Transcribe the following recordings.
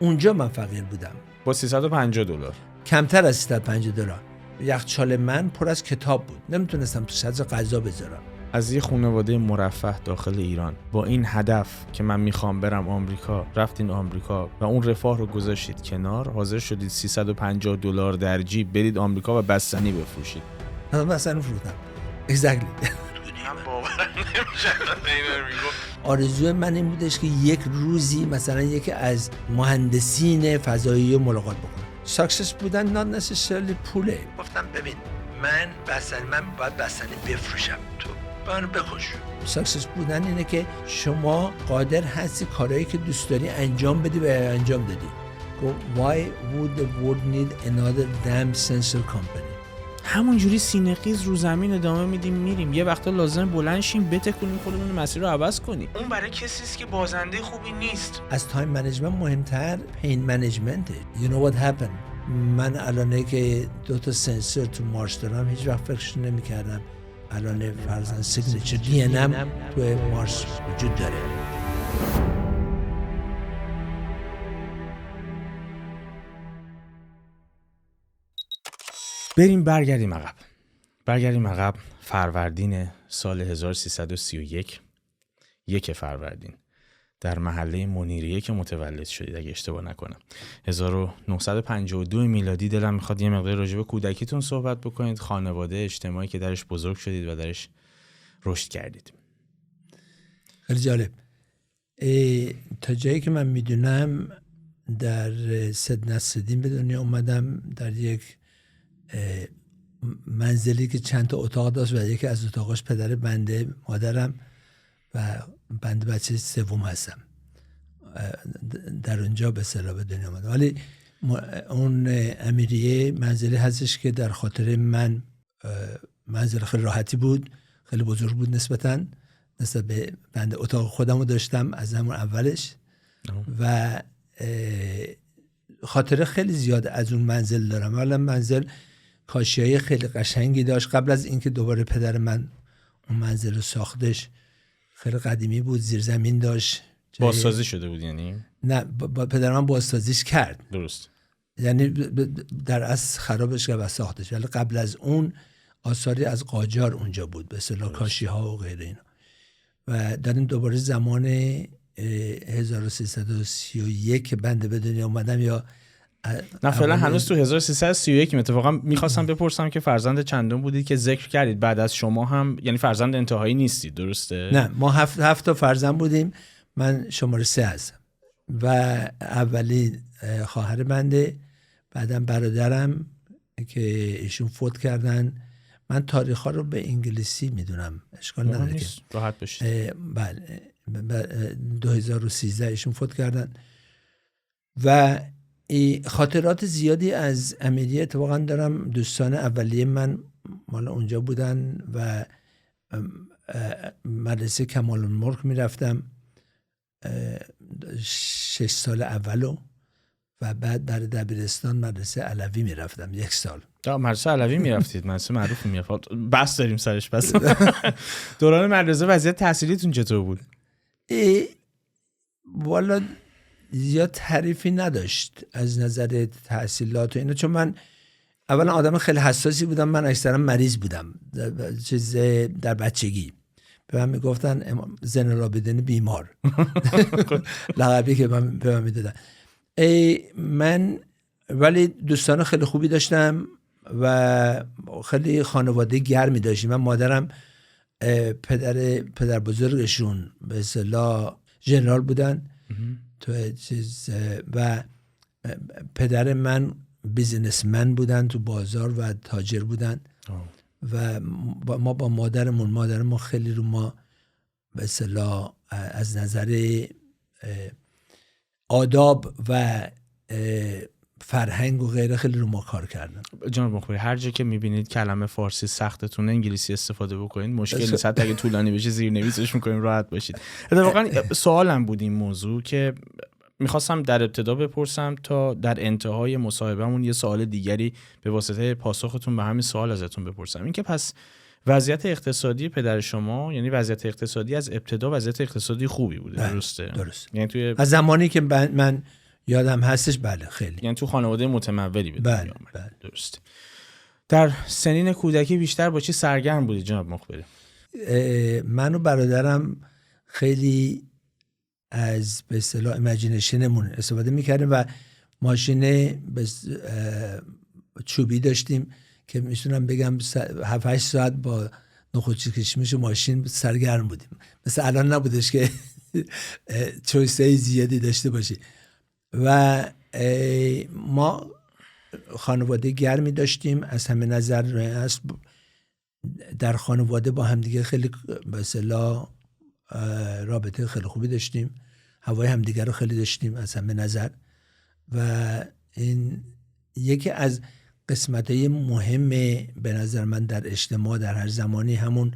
اونجا من فقیر بودم با $350 کمتر از $350. یخچال من پر از کتاب بود، نمیتونستم تو سطح غذا بذارم. از یه خانواده مرفه داخل ایران با این هدف که من میخوام برم آمریکا رفتین آمریکا و اون رفاه رو گذاشتید کنار، حاضر شدید $350 در جیب برید آمریکا و بستنی بفروشید. من بستنی فروختم. exactly. من باورم نمیشه. آرزوی من این بودش که یک روزی مثلا یکی از مهندسین فضایی رو ملاقات بکنم. ساکسس بودن not necessarily پوله. گفتم ببین من باید بستنی بفروشم، تو منو بکش. ساکسس بودن اینه که شما قادر هستی کارهایی که دوست داری انجام بدی و انجام دادی. Why would the world need another damn sensor company؟ همونجوری سینه‌خیز رو زمین ادامه میریم. یه وقتا لازم بلند شیم بتکونیم خودمون مسیر رو عوض کنیم. اون برای کسی است که بازنده خوبی نیست. از تایم منیجمنت مهمتر پین منیجمنته. You know what happened؟ من الانه که 2 سنسور تو مارس دارم هیچ وقت فکرش نمی‌کردم الان فرضاً سیگنچر DNA تو مارس وجود داره. برگردیم عقب. فروردین سال 1331 1 فروردین در محله منیریه که متولد شدید اگه اشتباه نکنم. 1952 میلادی. دلم میخواد یه مقدار راجع به کودکیتون صحبت بکنید، خانواده اجتماعی که درش بزرگ شدید و درش رشد کردید. خیلی جالب. تا جایی که من میدونم در سدین به دنیا اومدم در یک منزلی که چند تا اتاق داشت و یکی از اتاقاش پدر بنده مادرم و بنده بچه سوم هستم. در اونجا به اصطلاح به دنیا اومدم. ولی اون امیریه منزلی هستش که در خاطر من منزل خیلی راحتی بود، خیلی بزرگ بود نسبت به بنده. اتاق خودمو داشتم از همون اولش و خاطره خیلی زیاد از اون منزل دارم. اولا منزل کاشیای خیلی قشنگی داشت. قبل از اینکه دوباره پدر من اون منزل رو ساختش خیلی قدیمی بود، زیرزمین داشت. بازسازی شده بود یعنی؟ نه پدر من بازسازیش کرد. درست. یعنی در اصل خرابش کرد و ساختش، ولی قبل از اون آثاری از قاجار اونجا بود، به اصطلاح کاشی ها و غیره اینا. و داریم دوباره زمان 1331 که بنده به دنیا اومدم یا نه فعلا هنوز تو 1331. اتفاقا میخواستم بپرسم که فرزند چندم بودید که ذکر کردید بعد از شما هم، یعنی فرزند انتهایی نیستید درسته؟ نه ما هفت تا فرزند بودیم، من شماره 3 هستم و اولی خواهر بنده، بعدم برادرم که ایشون فوت کردن. من تاریخ ها رو به انگلیسی میدونم، اشکال نداره که راحت بشید. بله 2013 ایشون فوت کردن و خاطرات زیادی از امیریه اتفاقا دارم. دوستان اولیه من مال اونجا بودن و مدرسه کمال الملک میرفتم 6 سال اولو و بعد برای دبیرستان مدرسه علوی میرفتم 1 سال. مدرسه علوی میرفتید؟ مدرسه معروفی میرفت. بس داریم سرش بس. دوران مدرسه وضعیت تحصیلیتون چطور بود؟ والا زیاد تعریفی نداشت از نظر تحصیلات و اینا، چون من اولا آدم خیلی حساسی بودم. من اکثرا مریض بودم در بچگی. به من میگفتن زن العابدین بیمار، لقبی که به من میدادن. من ولی دوستان خیلی خوبی داشتم و خیلی خانواده گرمی داشتیم. من مادرم پدر بزرگشون به اصطلاح ژنرال بودن تو چیز و پدر من بیزینسمن بودن تو بازار و تاجر بودن و ما با مادرمون خیلی رو ما به اصطلاح از نظر آداب و فرهنگ و غیره خیلی رو ما کار کردن. جناب مخبری هر جا که میبینید کلمه فارسی سختتون انگلیسی استفاده بکنید مشکل نیست، حتی اگه طولانی بشه زیرنویسش میکنیم راحت باشید. اتفاقا سوالم بود این موضوع که میخواستم در ابتدا بپرسم تا در انتهای مصاحبهمون یه سوال دیگری به واسطه پاسختون به همین سوال ازتون بپرسم. این که پس وضعیت اقتصادی پدر شما، یعنی وضعیت اقتصادی از ابتدا وضعیت اقتصادی خوبی بوده درسته؟ درست. یعنی توی از زمانی که من یادم هستش. بله خیلی. یعنی تو خانواده متمولی به دنیا آمد. بله. درسته. در سنین کودکی بیشتر با چی سرگرم بودی جناب مخبری؟ من و برادرم خیلی از به اصطلاح ایمیجینیشنمون استفاده میکردیم و ماشین چوبی داشتیم که میتونم بگم 7-8 ساعت با نخودچی کشیمش ماشین سرگرم بودیم. مثل الان نبودش که چویسای زیادی داشته باشی. و ما خانواده گرمی داشتیم از همه نظر. در خانواده با همدیگه خیلی به اصطلاح رابطه خیلی خوبی داشتیم، هوای همدیگه رو خیلی داشتیم از همه نظر. و این یکی از قسمت‌های مهم به نظر من در اجتماع در هر زمانی همون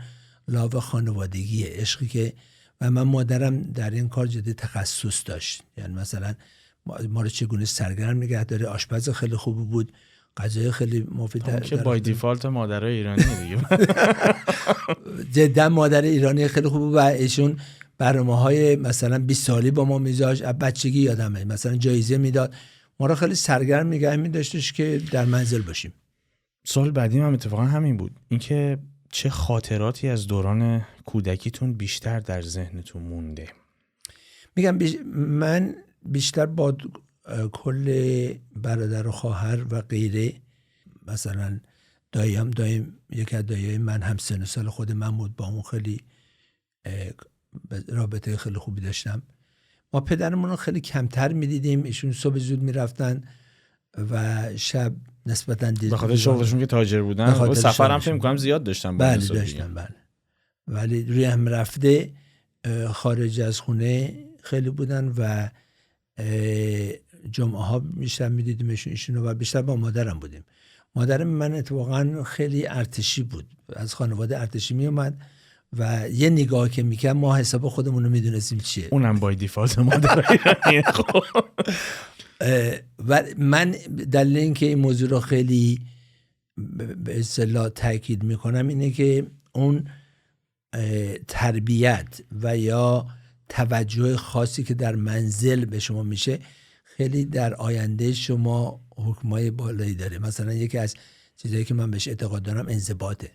لاو خانوادگیه، عشقی که و من مادرم در این کار جدی تخصص داشت. یعنی مثلا ما رو چگونه سرگرم نگه داره، آشپز خیلی خوبی بود، غذای خیلی مفید که بای دیفالت مادرای ایرانی دیگه. جدا مادر ایرانی خیلی خوب بود و ایشون برنامه‌های مثلا 20 سالی با ما میذاشت. از بچگی یادمه مثلا جایزه میداد، ما رو خیلی سرگرم نگه می‌داشتش که در منزل باشیم. سوال بعدی هم اتفاقا همین بود، اینکه چه خاطراتی از دوران کودکیتون بیشتر در ذهنتون مونده؟ میگم من بیشتر با کل برادر و خواهر و غیره، مثلا داییم یکی از دایای من هم سن و سال خود من بود، با اون خیلی رابطه خیلی خوبی داشتم. ما پدرمون رو خیلی کمتر میدیدیم، ایشون صبح زود میرفتن و شب نسبتاً به خاطر شغلشون که تاجر بودن سفرم فکر می‌کنم زیاد داشتن. بله داشتن بله. ولی روی هم رفته خارج از خونه خیلی بودن و جمعه ها بیشتر میدیدیمشون ایشون و بیشتر با مادرم بودیم. مادرم من اتفاقا خیلی ارتشی بود، از خانواده ارتشی می اومد و یه نگاه که میکنم ما حساب خودمون رو میدونستیم چیه. اونم بای دیفالت مادر ایرانیه. خب و من دلیل اینکه این موضوع رو خیلی به اصطلاح تاکید میکنم اینه که اون تربیت و یا توجه خاصی که در منزل به شما میشه خیلی در آینده شما حکمای بالایی داره. مثلا یکی از چیزایی که من بهش اعتقاد دارم انضباطه.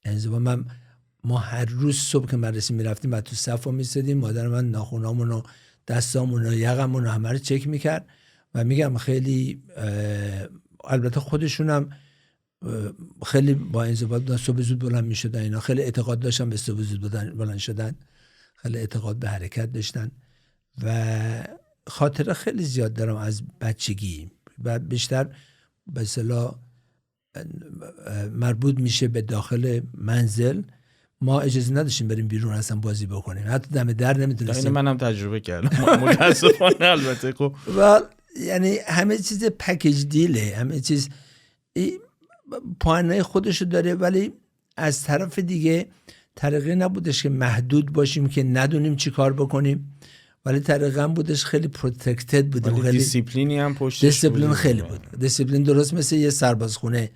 انضباط ما هر روز صبح که مدرسه میرفتیم و تو صف میستادیم، مادر من ناخونامون و دستامون و یقمون رو همه رو چک میکرد و میگم خیلی البته خودشونم خیلی با انضباط بودن، صبح زود بلند میشدن، اینا خیلی اعتقاد داشتن به صبح زود بلند شدن، خیلی اعتقاد به حرکت داشتن و خاطره خیلی زیاد دارم از بچگی و بیشتر به اصطلاح مربوط میشه به داخل منزل. ما اجازه نداشتیم بریم بیرون اصلا بازی بکنیم، حتی دم در نمیتونستیم. اینو منم تجربه کردم متاسفانه. البته خب و یعنی همه چیز پکیج دیله، همه چیز پایانه خودشو داره، ولی از طرف دیگه طریقه نبودش که محدود باشیم که ندونیم چی کار بکنیم، ولی طریقه هم بودش خیلی پروتکتد بودیم، خیلی دیسیپلینی هم پشتش بود. دیسیپلین خیلی بود. دیسیپلین درست مثل یه سربازخونه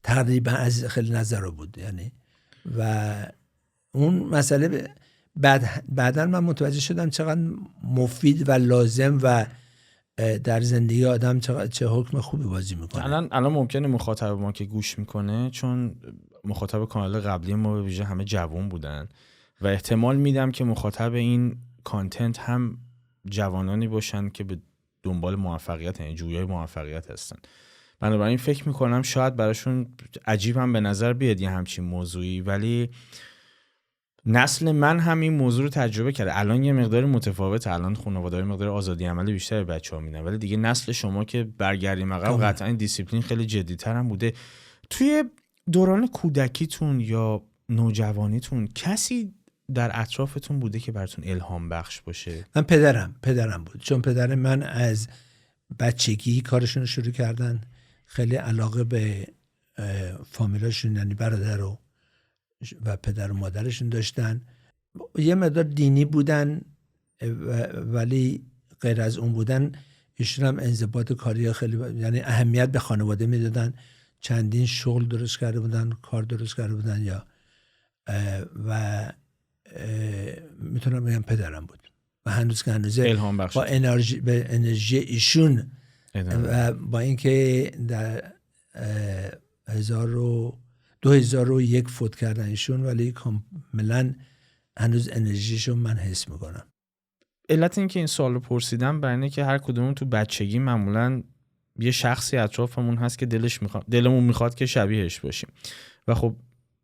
تقریبا از خیلی نظر بود یعنی. و اون مسئله بعداً من متوجه شدم چقدر مفید و لازم و در زندگی آدم چه حکم خوبی بازی میکنه. الان ممکنه مخاطب ما که گوش میکنه، چون مخاطب کانال قبلی ما به ویژه همه جوان بودن و احتمال میدم که مخاطب این کانتنت هم جوانانی باشن که به دنبال موفقیت، یعنی جویای موفقیت هستن. بنابراین فکر میکنم شاید براشون عجیب هم به نظر بیاد یه همچین موضوعی، ولی نسل من هم این موضوع رو تجربه کرده. الان یه مقدار متفاوته، الان خانواده‌ها مقدار آزادی عملی بیشتر به بچه‌ها میدن، ولی دیگه نسل شما که برگردیم عقب قطعا دیسیپلین خیلی جدی‌تر هم بوده. توی دوران کودکیتون یا نوجوانیتون کسی در اطرافتون بوده که براتون الهام بخش باشه؟ من پدرم بود، چون پدر من از بچگی کارشون رو شروع کردن، خیلی علاقه به فامیلاشون یعنی برادر و پدر و مادرشون داشتن. یه مقدار دینی بودن ولی غیر از اون بودن ایشون هم انضباط کاری خیلی یعنی اهمیت به خانواده میدادن. چندین شغل درست کرده بودن، کار درست کرده بودن یا و میتونم بگم پدرم بود. و هنوز که هنوزه الهام بخش با انرژی ایشون و با اینکه در 2001 فوت کردن ایشون، ولی کاملا هنوز انرژیشون من حس میکنم. علت این که این سوالو پرسیدم برای اینه که هر کدومون تو بچگی معمولاً یه شخصی اطرافمون هست که دلمون میخواد که شبیهش باشیم و خب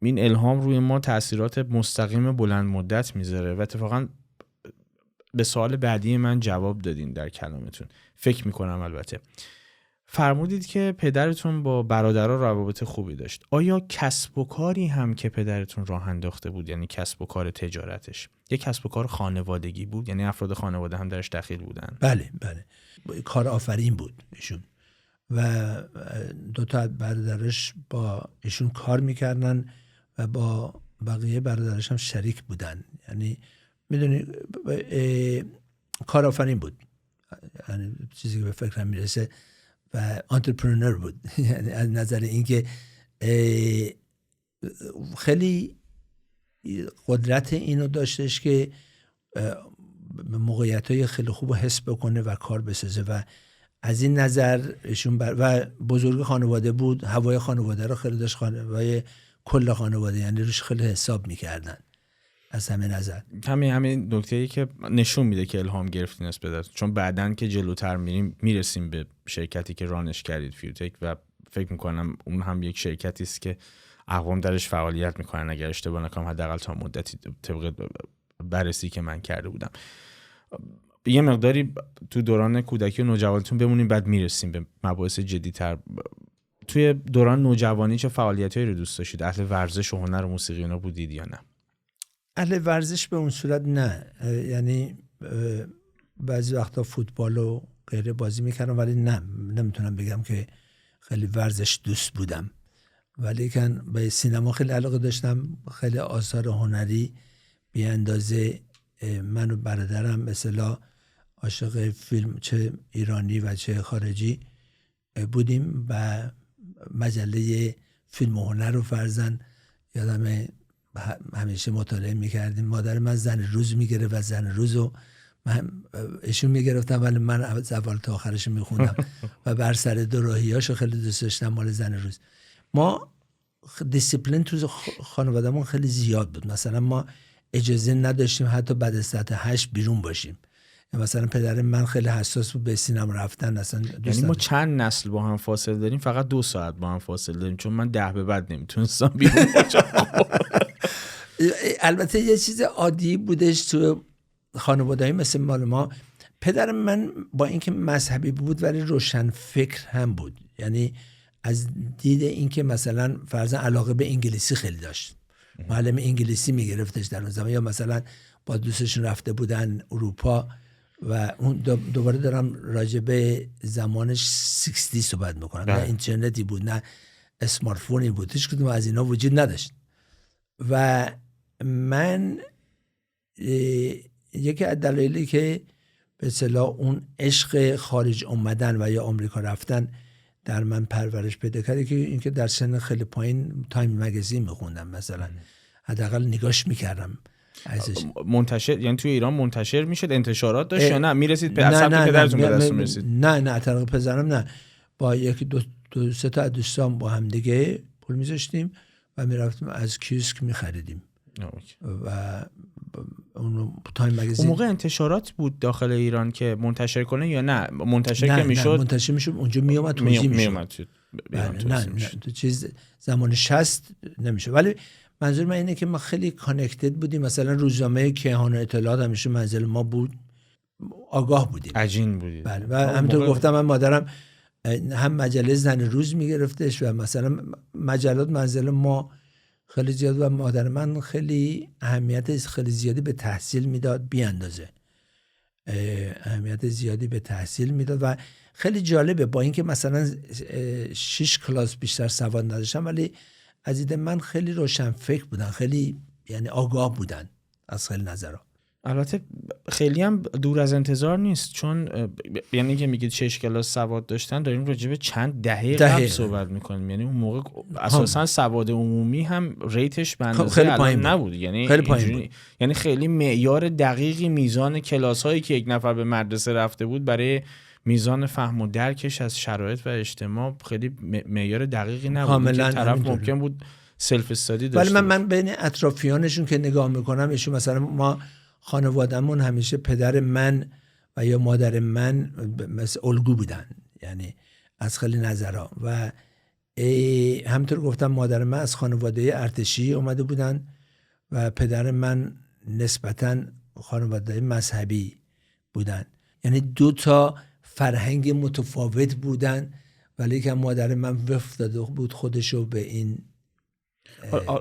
این الهام روی ما تأثیرات مستقیم بلند مدت میذاره و اتفاقاً به سوال بعدی من جواب دادین در کلامتون، فکر میکنم. البته فرمودید که پدرتون با برادرها روابط خوبی داشت. آیا کسب و کاری هم که پدرتون راه انداخته بود، یعنی کسب و کار تجارتش، یه کسب و کار خانوادگی بود، یعنی افراد خانواده هم درش دخیل بودن؟ بله کار آفرین بود ایشون و 2 تا برادرش با ایشون کار میکردن و با بقیه برادرش هم شریک بودن. یعنی میدونی کار آفرین بود، یعنی چیزی که به فکرم میرسه و انترپرنور بود. یعنی از نظر اینکه خیلی قدرت اینو داشتش که موقعیت‌های خیلی خوب حس بکنه و کار بسازه و از این نظر ایشون و بزرگ خانواده بود، هوای خانواده رو خیلی داشت، هوای کل خانواده، یعنی روش خیلی حساب میکردن از همه نظر. همین نکته‌ای که نشون میده که الهام گرفتین از پدرتون، چون بعدن که جلوتر میرسیم به شرکتی که رانش کردید، فیوتک، و فکر میکنم اون هم یک شرکتی است که اقوام درش فعالیت میکنن اگر اشتباه نکنم، حداقل تا مدتی طبق بررسی که من کرده بودم. یه مقداری تو دوران کودکی و نوجوانیتون بمونیم، بعد میرسیم به مباحث جدی‌تر. توی دوران نوجوانی چه فعالیتایی رو دوست داشتید؟ اهل ورزش و هنر و موسیقی اینا بودید یا نه؟ اهل ورزش به اون صورت نه، یعنی بعضی وقتا فوتبال و غیره بازی میکردم، ولی نمیتونم بگم که خیلی ورزش دوست بودم. ولی که به سینما خیلی علاقه داشتم، خیلی آثار هنری بی اندازه. من و برادرم مثلا عاشق فیلم چه ایرانی و چه خارجی بودیم و مجله فیلم و هنر رو فرزن یادم همیشه مطالعه میکردیم. مادر من زن روز میگیره و زن روز رو ایشون میگرفتم، ولی من از اول تا آخرش میخوندم و بر سر دوراهیاشو خیلی دوست داشتم مال زن روز. ما دیسیپلین تو خانوادهمون خیلی زیاد بود. مثلا ما اجازه نداشتیم حتی بعد از ساعت 8 بیرون باشیم. مثلا پدر من خیلی حساس بود به سینما رفتن. اصلا یعنی ما چند نسل با هم فاصله داریم؟ فقط 2 ساعت با هم فاصله داریم، چون من 10 به بعد نمیتونستم بیرون باشم. البته یه چیز عادی بودش تو خانواده‌ای مثل مال ما. پدر من با اینکه مذهبی بود ولی روشن فکر هم بود، یعنی از دید اینکه مثلا فرضاً علاقه به انگلیسی خیلی داشت، معلم انگلیسی میگرفتش در اون زمان، یا مثلا با دوستشون رفته بودن اروپا و اون دوباره دارم راجع به زمانش 60 صحبت میکنم، نه اینترنتی بود نه اسمارت فونی بود، هیچ کدوم از اینا وجود نداشت. و من یکی از دلایلی که به اصطلاح اون عشق خارج اومدن و یا آمریکا رفتن در من پرورش پیدا کرد که اینکه در سن خیلی پایین تایم مگزین میخوندم، مثلا حداقل نگاش میکردم ازش. منتشر یعنی توی ایران منتشر میشد، انتشارات داشت یا نه میرسید به اصلا پدرتون به دست میرسید؟ نه طریق پدرم نه، با یکی دو سه تا دوستان با هم دیگه پول میذاشتیم و میرفتیم از کیوسک میخریدیم و اون تایم مگزین. اون موقع انتشارات بود داخل ایران که منتشر کنه یا نه؟ منتشر که میشد؟ نه منتشر میشد، اونجا میومد توزیع میشد. نه تو چیز زمان 60 نمیشه. ولی منظور من اینه که ما خیلی کانکتد بودیم. مثلا روزنامه کیهان اطلاعات همیشه منزل ما بود، آگاه بودیم، عجین بودید. بله. و همونطور گفتم من مادرم هم مجله زن روز میگرفتش و مثلا مجلات منزل ما خیلی زیاد و مادر من خیلی اهمیت خیلی زیادی به تحصیل میداد، بی اندازه اهمیت زیادی به تحصیل میداد. و خیلی جالبه با اینکه مثلا 6 کلاس بیشتر سواد نداشتم ولی از دید من خیلی روشن فکر بودن، خیلی یعنی آگاه بودن از خیلی نظرها. البته خیلی هم دور از انتظار نیست، چون یعنی که میگید 6 کلاس سواد داشتن، داریم راجع به چند دهه قبل صحبت میکنیم. یعنی اون موقع اساسا سواد عمومی هم ریتش به اندازه الان نبود، یعنی خیلی پایین بود. یعنی خیلی معیار دقیقی میزان کلاس‌هایی که یک نفر به مدرسه رفته بود برای میزان فهم و درکش از شرایط و اجتماع خیلی معیار دقیقی نبود که طرف ممکن بود سلف استادی داشته. ولی من بین اطرافیانشون که نگاه میکنم، ایشون مثلا ما خانوادهمون همیشه پدر من و یا مادر من مثل الگو بودن، یعنی از خیلی نظرها. و همطور گفتم مادر من از خانواده ارتشی اومده بودن و پدر من نسبتاً خانواده مذهبی بودن، یعنی 2 تا فرهنگ متفاوت بودن، ولی که مادر من وفق داده بود خودشو به این.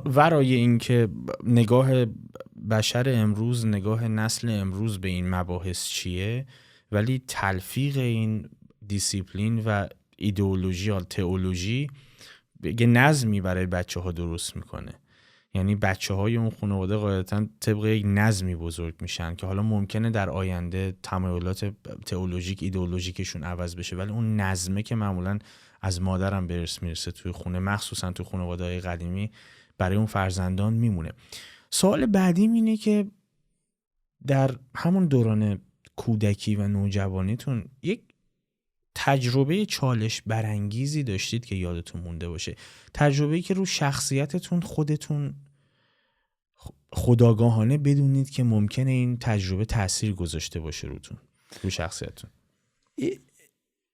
ورای این که نگاه بشر امروز، نگاه نسل امروز به این مباحث چیه، ولی تلفیق این دیسیپلین و ایدئولوژی یا تئولوژی یه نظمی برای بچه ها درست میکنه. یعنی بچه های اون خانواده قاعدتا طبق یک نظمی بزرگ میشن که حالا ممکنه در آینده تمایلات تئولوژیک ایدئولوژیکشون عوض بشه، ولی اون نظمه که معمولا از مادرم به ارث میرسه توی خونه، مخصوصا توی خانواده‌های قدیمی، برای اون فرزندان میمونه. سوال بعدیم اینه که در همون دوران کودکی و نوجوانیتون یک تجربه چالش برانگیزی داشتید که یادتون مونده باشه؟ تجربه‌ای که رو شخصیتتون خودتون خودآگاهانه بدونید که ممکنه این تجربه تأثیر گذاشته باشه رو شخصیتتون.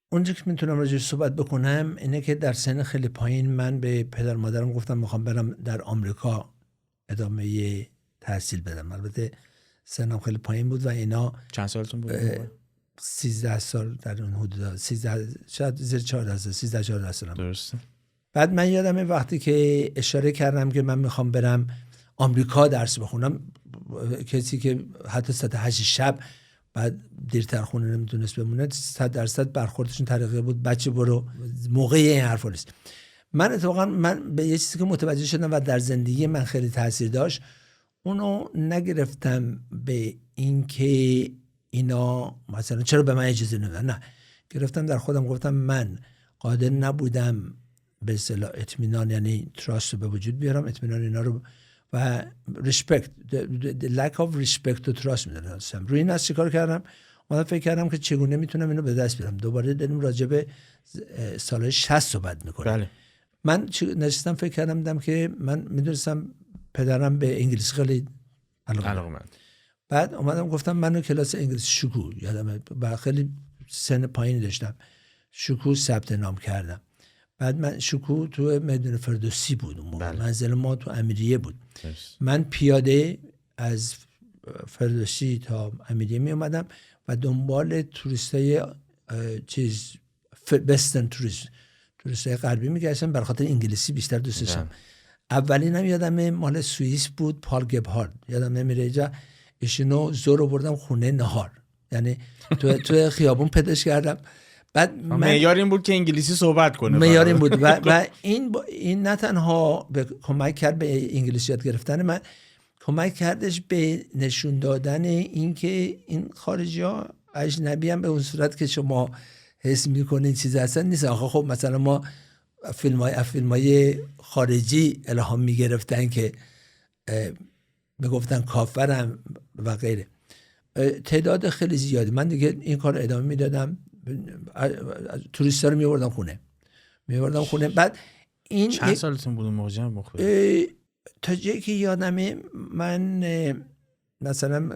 اونجا که میتونم راجعش صحبت بکنم اینه که در سن خیلی پایین من به پدر مادرم گفتم میخوام برم در آمریکا ادامه تحصیل بدم. البته سنم خیلی پایین بود و اینا. چند سالتون بود؟ 13 سال در اون حدود، 13 شاید زیر 14 سال، 13 سالم. درسته. بعد من یادمه وقتی که اشاره کردم که من میخوام برم آمریکا درس بخونم، کسی که حتی ساعت 8 شب بعد دیرتر خونه نمیتونست بمونه 100% برخوردشون طریقه بود بچه برو، موقع این حرفا نیست. من اتفاقا من به یه چیزی که متوجه شدم و در زندگی من خیلی تاثیر داشت، اونو نگرفتم به این که اینا مثلا چرا به من اجازه نمیدن، نه، گرفتم در خودم، گفتم من قادر نبودم به اصطلاح اطمینان، یعنی تراست رو به وجود بیارم، اطمینان اینا رو و respect the lack of respect و تراست میدونستم. روی این از چیکار کردم؟ من فکر کردم که چگونه میتونم اینو به دست بیارم. دوباره داریم راجع به سال 60 صحبت میکنیم. بله. من نشستم فکر کردم که من میدونستم پدرم به انگلیسی خیلی علاقه‌مند. بعد اومدم گفتم منو کلاس انگلیسی شکو، یادمه با خیلی سن پایینی داشتم، شکو ثبت نام کردم. بعد من شکو تو میدون فردی بود اون موقع. منزل ما تو امیریه بود. من پیاده از فردی تا امیریه می اومدم و دنبال توریستای بستنی توریستای غربی میگشتم، برای خاطر انگلیسی بیشتر دوست داشتم. اولینم یادمه مال سوئیس بود، پال گبهارد، یادمه میره ایشونو زور آوردم خونه نهار، یعنی تو خیابون پیداش کردم. بعد معیار این بود که انگلیسی صحبت کنه. معیار این بود و این نه تنها به کمک کرد به انگلیسی یاد گرفتن من، کمک کردش به نشون دادن این که این خارجی‌ها اجنبی هم به اون صورت که شما حس می‌کنید چیز اصلا نیست. آخه خب مثلا ما فیلم‌های خارجی الهام می‌گرفتن که میگفتن کافرم و غیره. تعداد خیلی زیادی. من دیگه این کار ادامه میدادم، توریستا رو میوردم خونه. بعد این چند سالتون بود اون موقع مخبری؟ تا جایی که یادمه من مثلا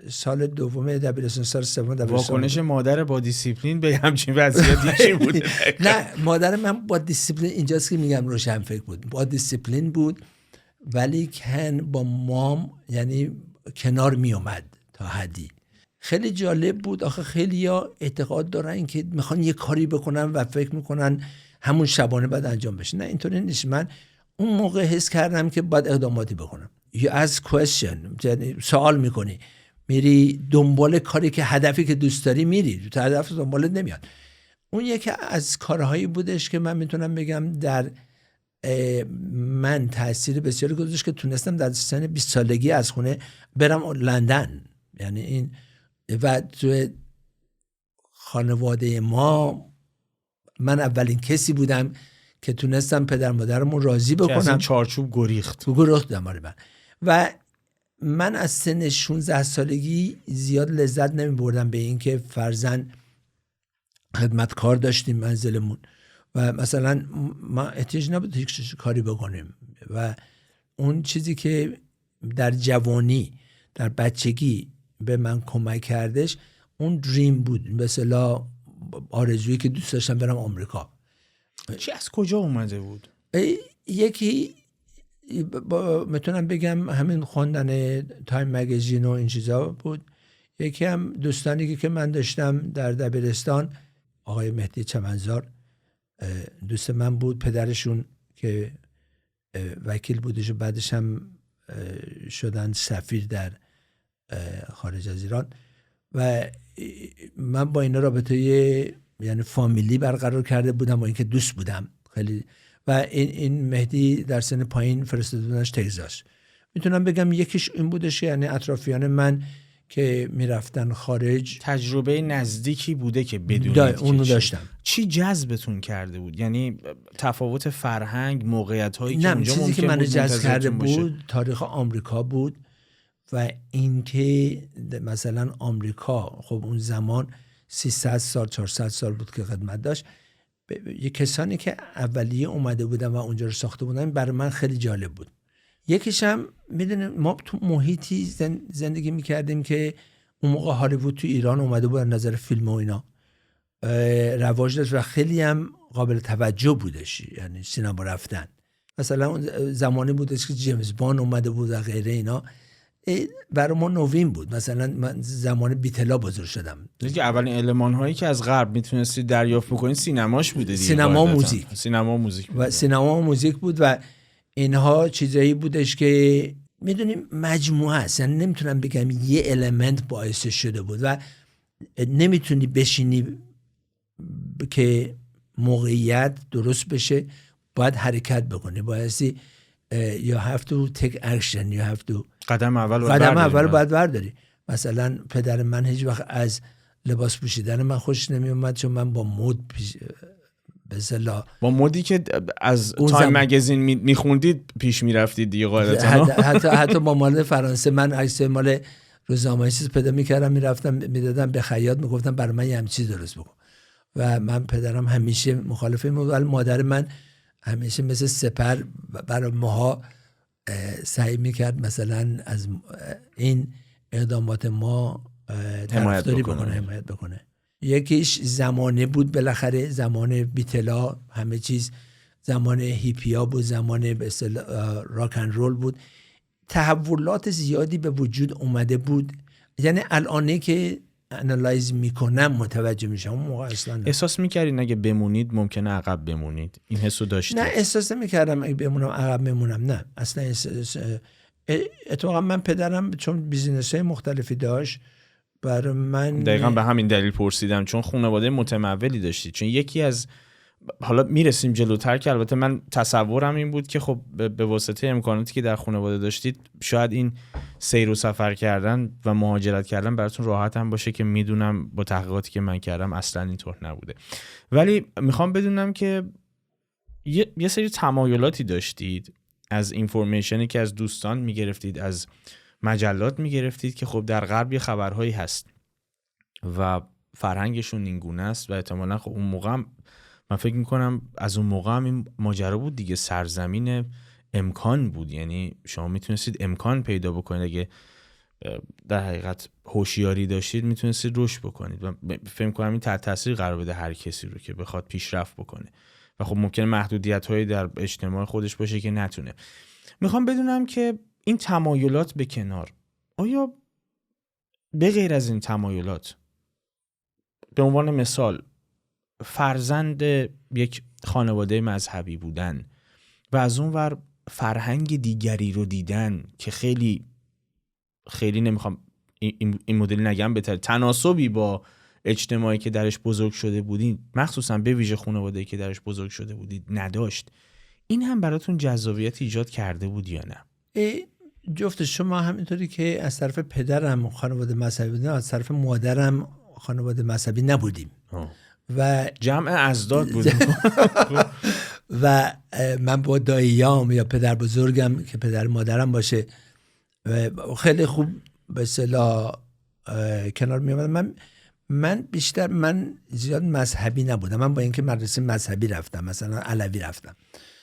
سال دوم دبیرستان، سال سوم دبیرستان. واکنش مادر با دیسیپلین به همچین وضعیتی چی بود؟ نه، مادر من با دیسیپلین اینجاست که میگم روشن فکر بود، با دیسیپلین بود، ولی کن با مام یعنی کنار می اومد تا حدی. خیلی جالب بود. آخه خیلی‌ها اعتقاد دارن که میخوان یه کاری بکنن و فکر میکنن همون شبانه بعد انجام بشه. نه، اینطوری نیست. من اون موقع حس کردم که باید اقداماتی بکنم. You ask question، یعنی سوال میکنی، میری دنبال کاری که هدفی که دوست داری میری، تو هدف دنبالت نمیاد. اون یکی از کارهایی بودش که من میتونم بگم در من تاثیر بسیاری گذاشت که تونستم در سن 20 سالگی از خونه برم لندن یعنی این و تو خانواده ما من اولین کسی بودم که تونستم پدر مادرمون راضی بکنم. از این چارچوب گریختم. و من از سن 16 سالگی زیاد لذت نمی بردم به این که فرزن خدمتکار داشتیم منزلمون و مثلا ما احتیاج نبود هیچ کاری بکنیم و اون چیزی که در جوانی در بچگی به من کمک کردش اون دریم بود، مثلا آرزویی که دوست داشتم برم آمریکا. چی از کجا اومده بود؟ یکی میتونم بگم همین خواندن تایم مگزین و این چیزا بود. یکی هم دوستانی که من داشتم در دبیرستان، آقای مهدی چمنزار دوست من بود، پدرشون که وکیل بودش و بعدش هم شدن سفیر در خارج از ایران و من با اینا رابطه یعنی فامیلی برقرار کرده بودم با اینکه دوست بودم خیلی. و این مهدی در سن پایین فرستاده بودنش تگزاس. میتونم بگم یکیش این بودش، یعنی اطرافیان من که میرفتن خارج تجربه نزدیکی بوده که بدونید اونو داشتم. چی جذبتون کرده بود؟ یعنی تفاوت فرهنگ، موقعیت‌هایی که اونجا چیزی که منو جذب کرده بود تاریخ آمریکا بود و اینکه مثلا آمریکا خب اون زمان 300 سال 400 سال بود که خدمت داشت. یه کسانی که اولیه اومده بودن و اونجا رو ساخته بودن برای من خیلی جالب بود. یکیش هم میدونیم ما تو محیطی زندگی میکردیم که اون موقع هالیوود تو ایران اومده بود، نظر فیلم و اینا رواج داشت و خیلی هم قابل توجه بودش، یعنی سینما رفتن. مثلا اون زمانی بودش که جیمز باند اومده بود و غیره اینا، برای ما نوین بود. مثلا من زمان بیتلا بزرگ شدم. دیگه اولین المان هایی که از غرب میتونستی دریافت بکنین سینماش بوده دیگه. سینما و موزیک بود و اینها چیزایی بودش که میدونیم مجموعه است، یعنی نمیتونم بگم یه المنت باعث شده بود و نمیتونی بشینی که موقعیت درست بشه، باید حرکت بکنی، بایستی you have to take action, you have to قدم اول باید برداری. مثلا پدر من هیچ وقت از لباس پوشیدن من خوش نمی اومد چون من با مد با مودی که از تایم مگزین میخوندید پیش میرفتید دیگه قاعدتا. حتی با مال فرانسه من عکس مال روزنامه چیز پیدا میکردم میرفتم میدادم به خیاط میگفتم برای من یه همین چیز درست بکن و من پدرم همیشه مخالف این بود، ولی مادر من همیشه مثل سپر برای ماها سعی میکرد مثلا از این اقدامات ما طرفداری بکنه، حمایت بکنه. یکیش زمانه بود، بالاخره زمان بیتلا همه چیز، زمان هیپیا بود، زمان به اصطلاح راک اند رول بود، تحولات زیادی به وجود اومده بود. یعنی الانه که انالایز میکنم متوجه میشم اون موقع اصلا احساس میکردین اگه بمونید ممکنه عقب بمونید؟ این حسو داشتید؟ نه احساس میکردم اگه بمونم عقب بمونم، نه اصلا. اتفاقا من پدرم چون بیزینس‌های مختلفی داشت برای من دقیقاً به همین دلیل پرسیدم، چون خانواده متمولی داشتید. چون یکی از حالا میرسیم جلوتر که البته من تصورم این بود که خب به واسطه امکاناتی که در خانواده داشتید شاید این سیر و سفر کردن و مهاجرت کردن براتون راحت هم باشه، که میدونم با تحقیقاتی که من کردم اصلا اینطور نبوده. ولی میخوام بدونم که یه سری تمایلاتی داشتید از اینفورمیشنی که از دوستان میگرفتید، از مجلات میگرفتید که خب در غرب یه خبرهایی هست و فرهنگشون این گونه است و احتمالاً خب اون موقع من فکر میکنم از اون موقع هم این ماجرا بود دیگه، سرزمین امکان بود. یعنی شما میتونستید امکان پیدا بکنید، اگه در حقیقت هوشیاری داشتید میتونستید رشد بکنید و فکر میکنم این تحت تاثیر قرار بده هر کسی رو که بخواد پیشرفت بکنه و خب ممکنه محدودیت‌هایی در اجتماع خودش باشه که نتونه. میخوام بدونم که این تمایلات به کنار، آیا به غیر از این تمایلات، به عنوان مثال فرزند یک خانواده مذهبی بودن و از اون ور فرهنگ دیگری رو دیدن که خیلی نمیخوام این مدل نگم، بهتر تناسبی با اجتماعی که درش بزرگ شده بودید، مخصوصا به ویژه خانواده‌ای که درش بزرگ شده بودید نداشت، این هم براتون جذابیت ایجاد کرده بود یا نه؟ جفت شما همینطوری که از طرف پدرم خانواده مذهبی بودیم، از طرف مادرم خانواده مذهبی نبودیم و جمع ازداد بودیم و من با داییام یا پدر بزرگم که پدر مادرم باشه خیلی خوب به اصطلاح کنار می اومدم. من زیاد مذهبی نبودم. من با اینکه مدرسه مذهبی رفتم، مثلا علوی رفتم،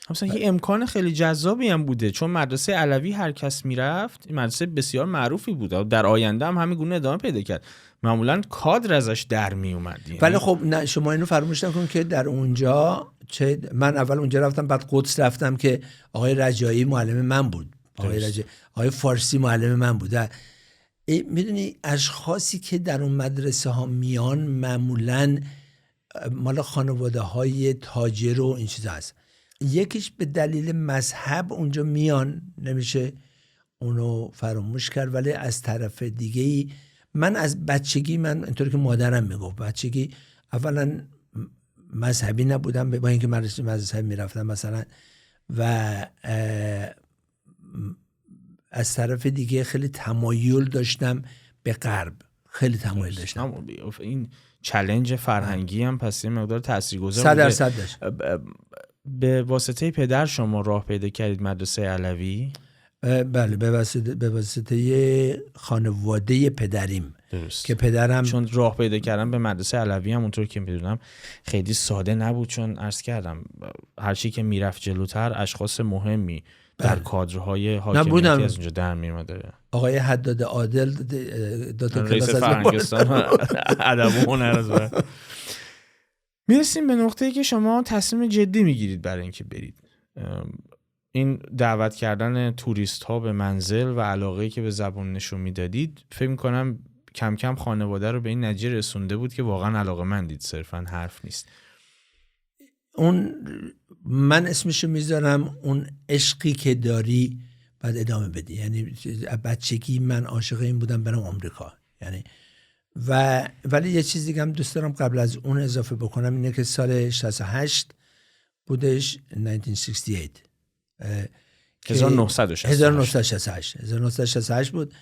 مثلا یه امکان خیلی جذابی هم بوده، چون مدرسه علوی هر کس میرفت، این مدرسه بسیار معروفی بود، در آینده هم همین گونه ادامه پیدا کرد، معمولا کادر ازش در می اومد. ولی خب نه، شما اینو فراموش نکن که در اونجا من اول اونجا رفتم، بعد قدس رفتم که آقای رجایی معلم من بود، آقای فارسی معلم من بود. میدونی اشخاصی که در اون مدرسه ها میان معمولاً مال خانواده های تاجر و این چیزا هست. یکیش به دلیل مذهب اونجا میان، نمیشه اونو فراموش کرد. ولی از طرف دیگه من از بچگی، من اینطوری که مادرم میگفت، بچگی اولا مذهبی نبودم با اینکه مدرسه مذهبی میرفتم مثلا، و از طرف دیگه خیلی تمایل داشتم به غرب، خیلی تمایل داشتم. این چالش فرهنگی هم پس یه مقدار تاثیرگذار 100% داشت. به واسطه پدر شما راه پیدا کردید مدرسه علوی؟ بله، به واسطه خانواده پدریم. درست. که پدرم، چون راه پیدا کردن به مدرسه علوی هم اونطور که میدونم خیلی ساده نبود، چون عرض کردم هر چی که میرفت جلوتر اشخاص مهمی در کادرهای حاکمیتی از اونجا در میومده. آقای حداد عادل دو تا رئیس کلاس از فرهنگستان ادب و هنر. میرسیم به نقطه‌ای که شما تصمیم جدی میگیرید برای اینکه برید. این دعوت کردن توریست ها به منزل و علاقه‌ای که به زبان نشون میدادید، فکر می‌کنم کم کم خانواده رو به این نتیجه رسونده بود که واقعا علاقه‌مندید، صرفاً حرف نیست. اون من اسمشو میذارم اون عشقی که داری بعد ادامه بدی. یعنی بچگی من عاشق این بودم برم آمریکا، یعنی ولی یه چیز دیگه هم دوست دارم قبل از اون اضافه بکنم، اینه که سال 68 بودش، 1968 بود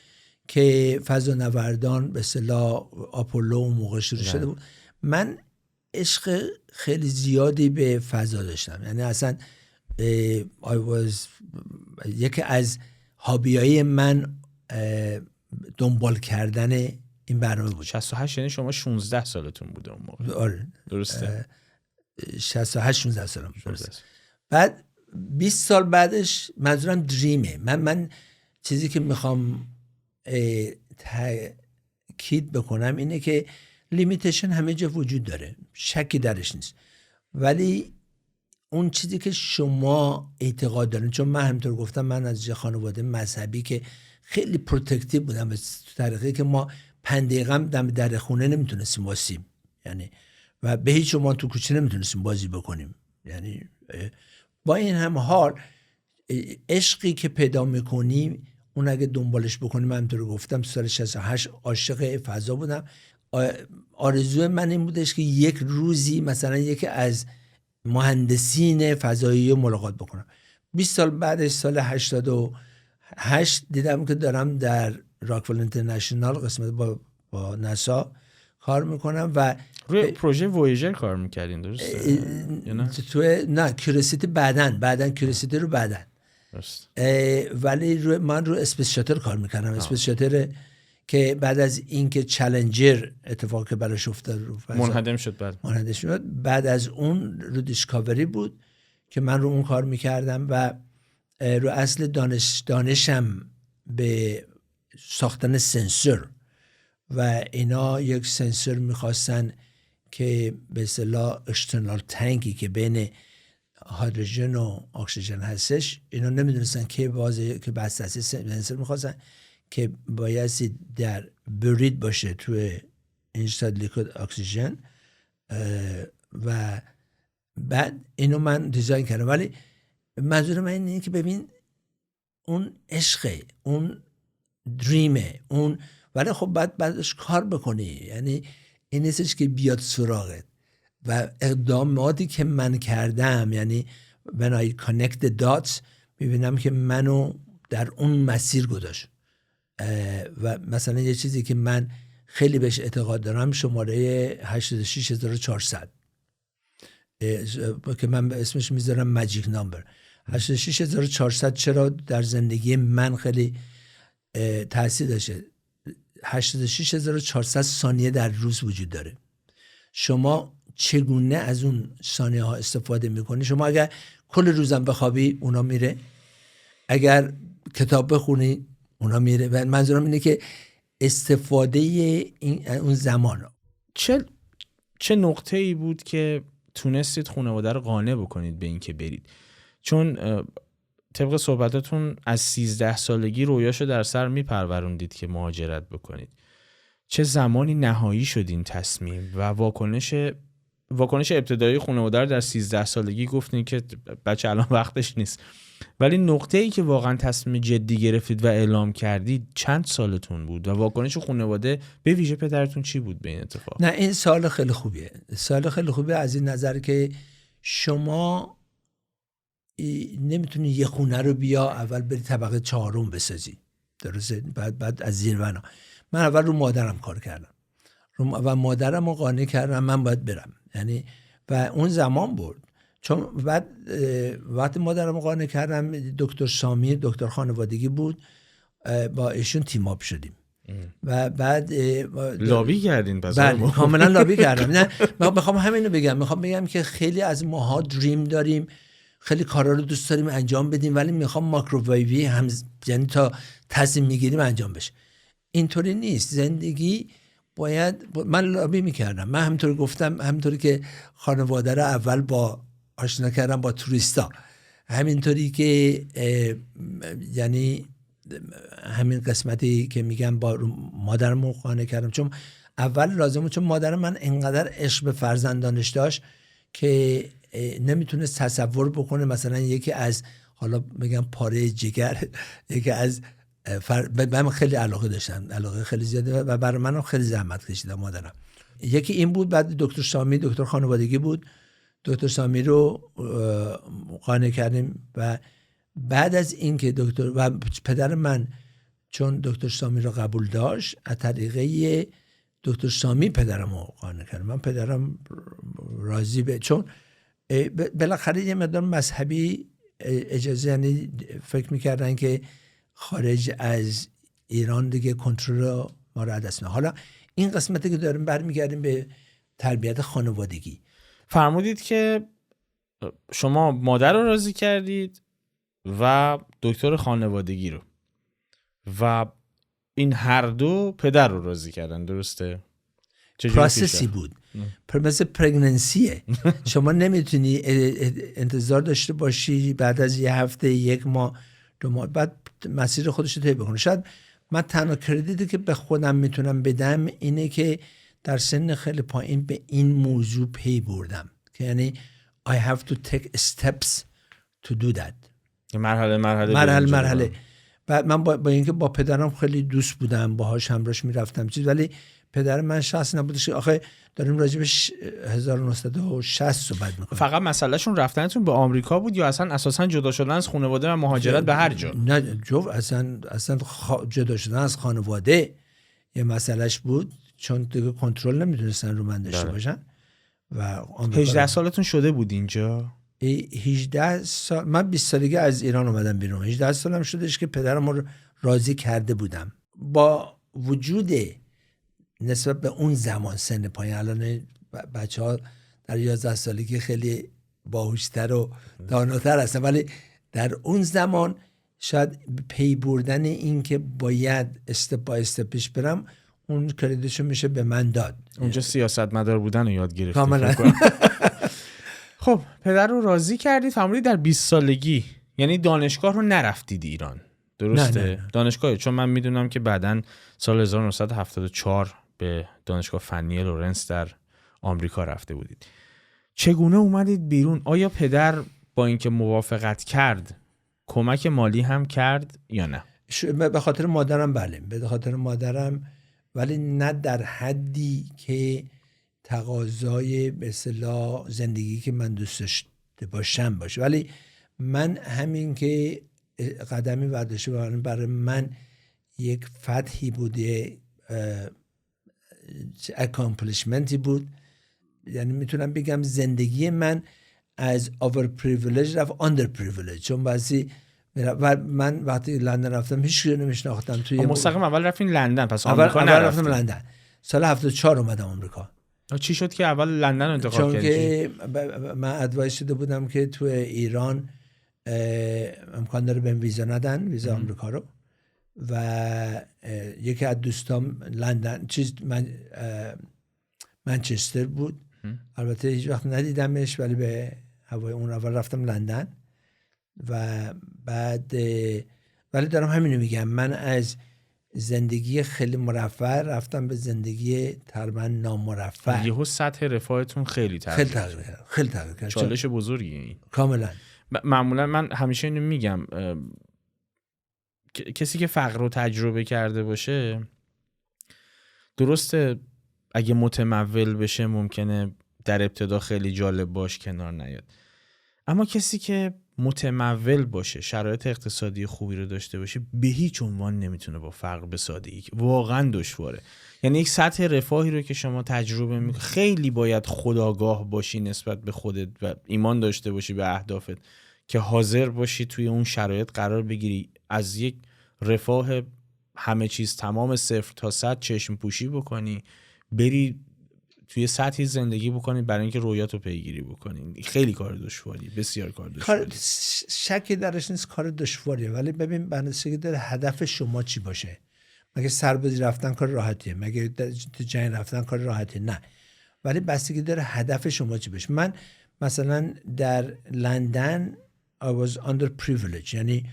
که فضانوردان به اصطلاح آپولو اون موقع شروع شده بود. من عشق خیلی زیادی به فضا داشتم، یعنی اصلا یکی از هابیای من دنبال کردن این برنامه بود. 68 یعنی شما 16 سالتون بوده اون موقع؟ آره درسته. 68 16 سالم درسته. بعد 20 سال بعدش منظورم دریمه. من چیزی که میخوام تاکید بکنم اینه که لیمیتیشن همه جا وجود داره، شکی درش نیست، ولی اون چیزی که شما اعتقاد دارین، چون من همینطور گفتم من از خانواده مذهبی که خیلی پروتکتیو بودم، به طریقی که ما 5 دقیقه هم دم در خونه نمیتونستیم واسیم، یعنی و به هیچ شما تو کوچه نمیتونستیم بازی بکنیم. یعنی با این هم حال عشقی که پیدا میکنیم اون اگه دنبالش بکنیم، من همینطور گفتم سال 68 عاشق فضا بودم. آرزوی من این بودش که یک روزی مثلا یکی از مهندسین فضایی رو ملاقات بکنم. 20 سال بعد، سال 88 دیدم که دارم در راکفل اینترنشنال قسمت با ناسا کار میکنم و روی پروژه وویژر کار میکردین، درسته؟ نه کیوریوسیتی بعدن کیوریوسیتی رو بعدن، ولی من رو اسپیس شاتل کار میکردم. اسپیس شاتل که بعد از اینکه چالنجر اتفاقی براش افتاد منهدم شد، بعد از اون رو دیسکاوری بود که من رو اون کار میکردم و رو اصل دانشم به ساختن سنسور و اینا. یک سنسور میخواستن که به اصطلاح اکسترنال تانکی که بین هیدروژن و اکسیژن هستش، اینا نمیدونستن که که بس اساسی سنسور میخواستن که بایستی در برید باشه توی اینستاد لیکوید اکسیژن و بعد اینو من دیزاین کردم. ولی منظور من اینه که ببین اون عشقه، اون دریمه، اون ولی خب بعدش کار بکنی. یعنی این نیستش که بیاد سراغت. و اقداماتی که من کردم، یعنی when I connect the dots، میبینم که منو در اون مسیر گذاشت. و مثلا یه چیزی که من خیلی بهش اعتقاد دارم، شماره 86400 که من اسمش میذارم ماجیک نامبر. 86400 چرا در زندگی من خیلی تاثیر داشته؟ 86400 ثانیه در روز وجود داره. شما چگونه از اون ثانیه ها استفاده میکنی؟ شما اگر کل روزم بخوابی اونا میره، اگر کتاب بخونی اونا میره. و منظورم اینه که استفاده اون زمان. چه نقطه ای بود که تونستید خانواده رو قانع بکنید به این که برید؟ چون طبق صحبتاتون از 13 سالگی رویاشو در سر میپروروندید که مهاجرت بکنید. چه زمانی نهایی شد این تصمیم و واکنش ابتدایی خانواده رو در 13 سالگی گفتین که بچه الان وقتش نیست، ولی نقطه ای که واقعا تصمیم جدی گرفتید و اعلام کردید چند سالتون بود و واکنش خانواده به ویژه پدرتون چی بود به این اتفاق؟ نه، این سوال خیلی خوبیه. سوال خیلی خوبیه از این نظر که شما نمیتونی یه خونه رو بیا اول بری طبقه 4 بسازی، درسته؟ بعد از زیر بنا. من اول رو مادرم کار کردم و مادرم رو قانع کردم من باید برم، یعنی و اون زمان برد. چون بعد وقتی مادرم رو قانع کردم، دکتر سامی دکتر خانوادگی بود، با ایشون تیم اپ شدیم و بعد لابی کردین. پس بله کاملا لابی کردم. نه میخوام همینو بگم، میخوام بگم که خیلی از ماها دریم داریم، خیلی کارا رو دوست داریم انجام بدیم، ولی میخوام ماکروویوی هم، یعنی تا تصمیم میگیریم انجام بشه. اینطوری نیست زندگی. باید من لابی میکردم، من همینطوری گفتم، همینطوری که خانواده رو اول با آشنا کردم با توریستا، همینطوری که یعنی همین قسمتی که میگم با مادرم قانع کردم، چون اول لازمه، چون مادر من انقدر عشق به فرزندانش داشت که نمیتونست تصور بکنه مثلا یکی از، حالا بگم پاره جگر، یکی از من خیلی علاقه داشتم، علاقه خیلی زیاده و برای منم خیلی زحمت کشیدم مادرم. یکی این بود. بعد دکتر سامی دکتر خانوادگی بود، دکتر سامی رو قانع کردیم و بعد از این که دکتر و پدر من چون دکتر سامی رو قبول داشت، از طریقه دکتر سامی پدرم رو قانع کردم. من پدرم راضی به، چون بالاخره یه مقدار مذهبی اجازه، یعنی فکر میکردن که خارج از ایران دیگه کنترل ما رو دست میده. حالا این قسمتی که داریم برمیگردیم به تربیت خانوادگی. فرمودید که شما مادر رو راضی کردید و دکتر خانوادگی رو، و این هر دو پدر رو راضی کردن، درسته؟ پروسسی بود، مثل پرگننسیه. شما نمیتونی انتظار داشته باشی بعد از یه هفته، یک ماه، 2 ماه بعد مسیر خودش رو طی بکنه. شاید من تنها کردیتی که به خودم میتونم بدم اینه که در سن خیلی پایین به این موضوع پی بردم که یعنی I have to take steps to do that. مرحله. بعد من با اینکه با پدرم خیلی دوست بودم، باهاش همراهش میرفتم چیز، ولی پدر من شخص نبودش که آخه داریم راجع به 1960 صحبت میکنیم. فقط مسئلهشون رفتنتون به آمریکا بود یا اساسا جدا شدن از خانواده و مهاجرت به هر جا؟ نه اصلا جدا شدن از خانواده یه مسئلهش بود، چون دیگه کنترل نمیتونستن رو من داشته باشن. و 18 سالتون شده بود اینجا؟ 18 سال. من 20 سالگی از ایران اومدم بیرون. 18 سالم شدش که پدرم رو راضی کرده بودم. با وجود نسبت به اون زمان سن پایین، الان بچه‌ها در 11 سالگی خیلی باهوشتر و داناتر هستن، ولی در اون زمان شاید پی بردن این که باید استپ با استپ پیش برم، اون کردیتشو میشه به من داد. اونجا سیاستمدار بودن رو یاد گرفتی. کاملا. خب پدر رو راضی کردید، فرمودید در 20 سالگی، یعنی دانشگاه رو نرفتید ایران، درسته؟ نه. دانشگاه، چون من میدونم که بعدن سال 1974 به دانشگاه فنی لورنس در آمریکا رفته بودید. چگونه اومدید بیرون؟ آیا پدر با اینکه موافقت کرد کمک مالی هم کرد یا نه؟ به خاطر مادرم، بله، به خاطر مادرم، ولی نه در حدی که تقاضای به اصطلاح زندگی که من دوست داشته باشم باشه. ولی من همین که قدمی برداشته برای من یک فتحی بود، یک اکامپلیشمنتی بود. یعنی میتونم بگم زندگی من از over privilege رفت under privilege، چون بعضی و من وقتی لندن رفتم هیچ چیزی نمیشناختم. توی مستقیم اول رفتین لندن، پس اول آمریکا نرفتین؟ رفتم لندن سال 74 اومدم آمریکا. چی شد که اول لندن انتخاب کردی؟ چون که من ادوایس شده بودم که تو ایران امکان داره بهم ویزا ندن، ویزا آمریکا رو، و یکی از دوستام لندن منچستر بود. البته هیچ وقت ندیدمش، ولی به هوای اون اول رفتم لندن و بعد ولی دارم همینو میگم، من از زندگی خیلی مرفه رفتم به زندگی تقریبا نامرفه. یهو سطح رفاهتون خیلی تغییر کرد. چالش بزرگی کاملا. معمولا من همیشه اینو میگم، کسی که فقر رو تجربه کرده باشه، درسته اگه متمول بشه ممکنه در ابتدا خیلی جالب باش کنار نیاد، اما کسی که متمول باشه، شرایط اقتصادی خوبی رو داشته باشه، به هیچ عنوان نمیتونه با فقر به سادگی، واقعا دشواره. یعنی یک سطح رفاهی رو که شما تجربه میکنی، خیلی باید خودآگاه باشی نسبت به خودت و ایمان داشته باشی به اهدافت که حاضر باشی توی اون شرایط قرار بگیری، از یک رفاه همه چیز تمام 0 تا 100 چشم پوشی بکنی، بری توی سطحی زندگی بکنی برای اینکه رویاتو پیگیری بکنی. خیلی کار دشواری، بسیار کار دشواری. شکی درش نیست کار دشواریه، ولی ببین بنابراین داره هدف شما چی باشه. مگه سربازی رفتن کار راحتیه؟ مگه تو جنگ رفتن کار راحتیه؟ نه. ولی بستگی داره هدف شما چی باشه. من مثلا در لندن I was under privilege، یعنی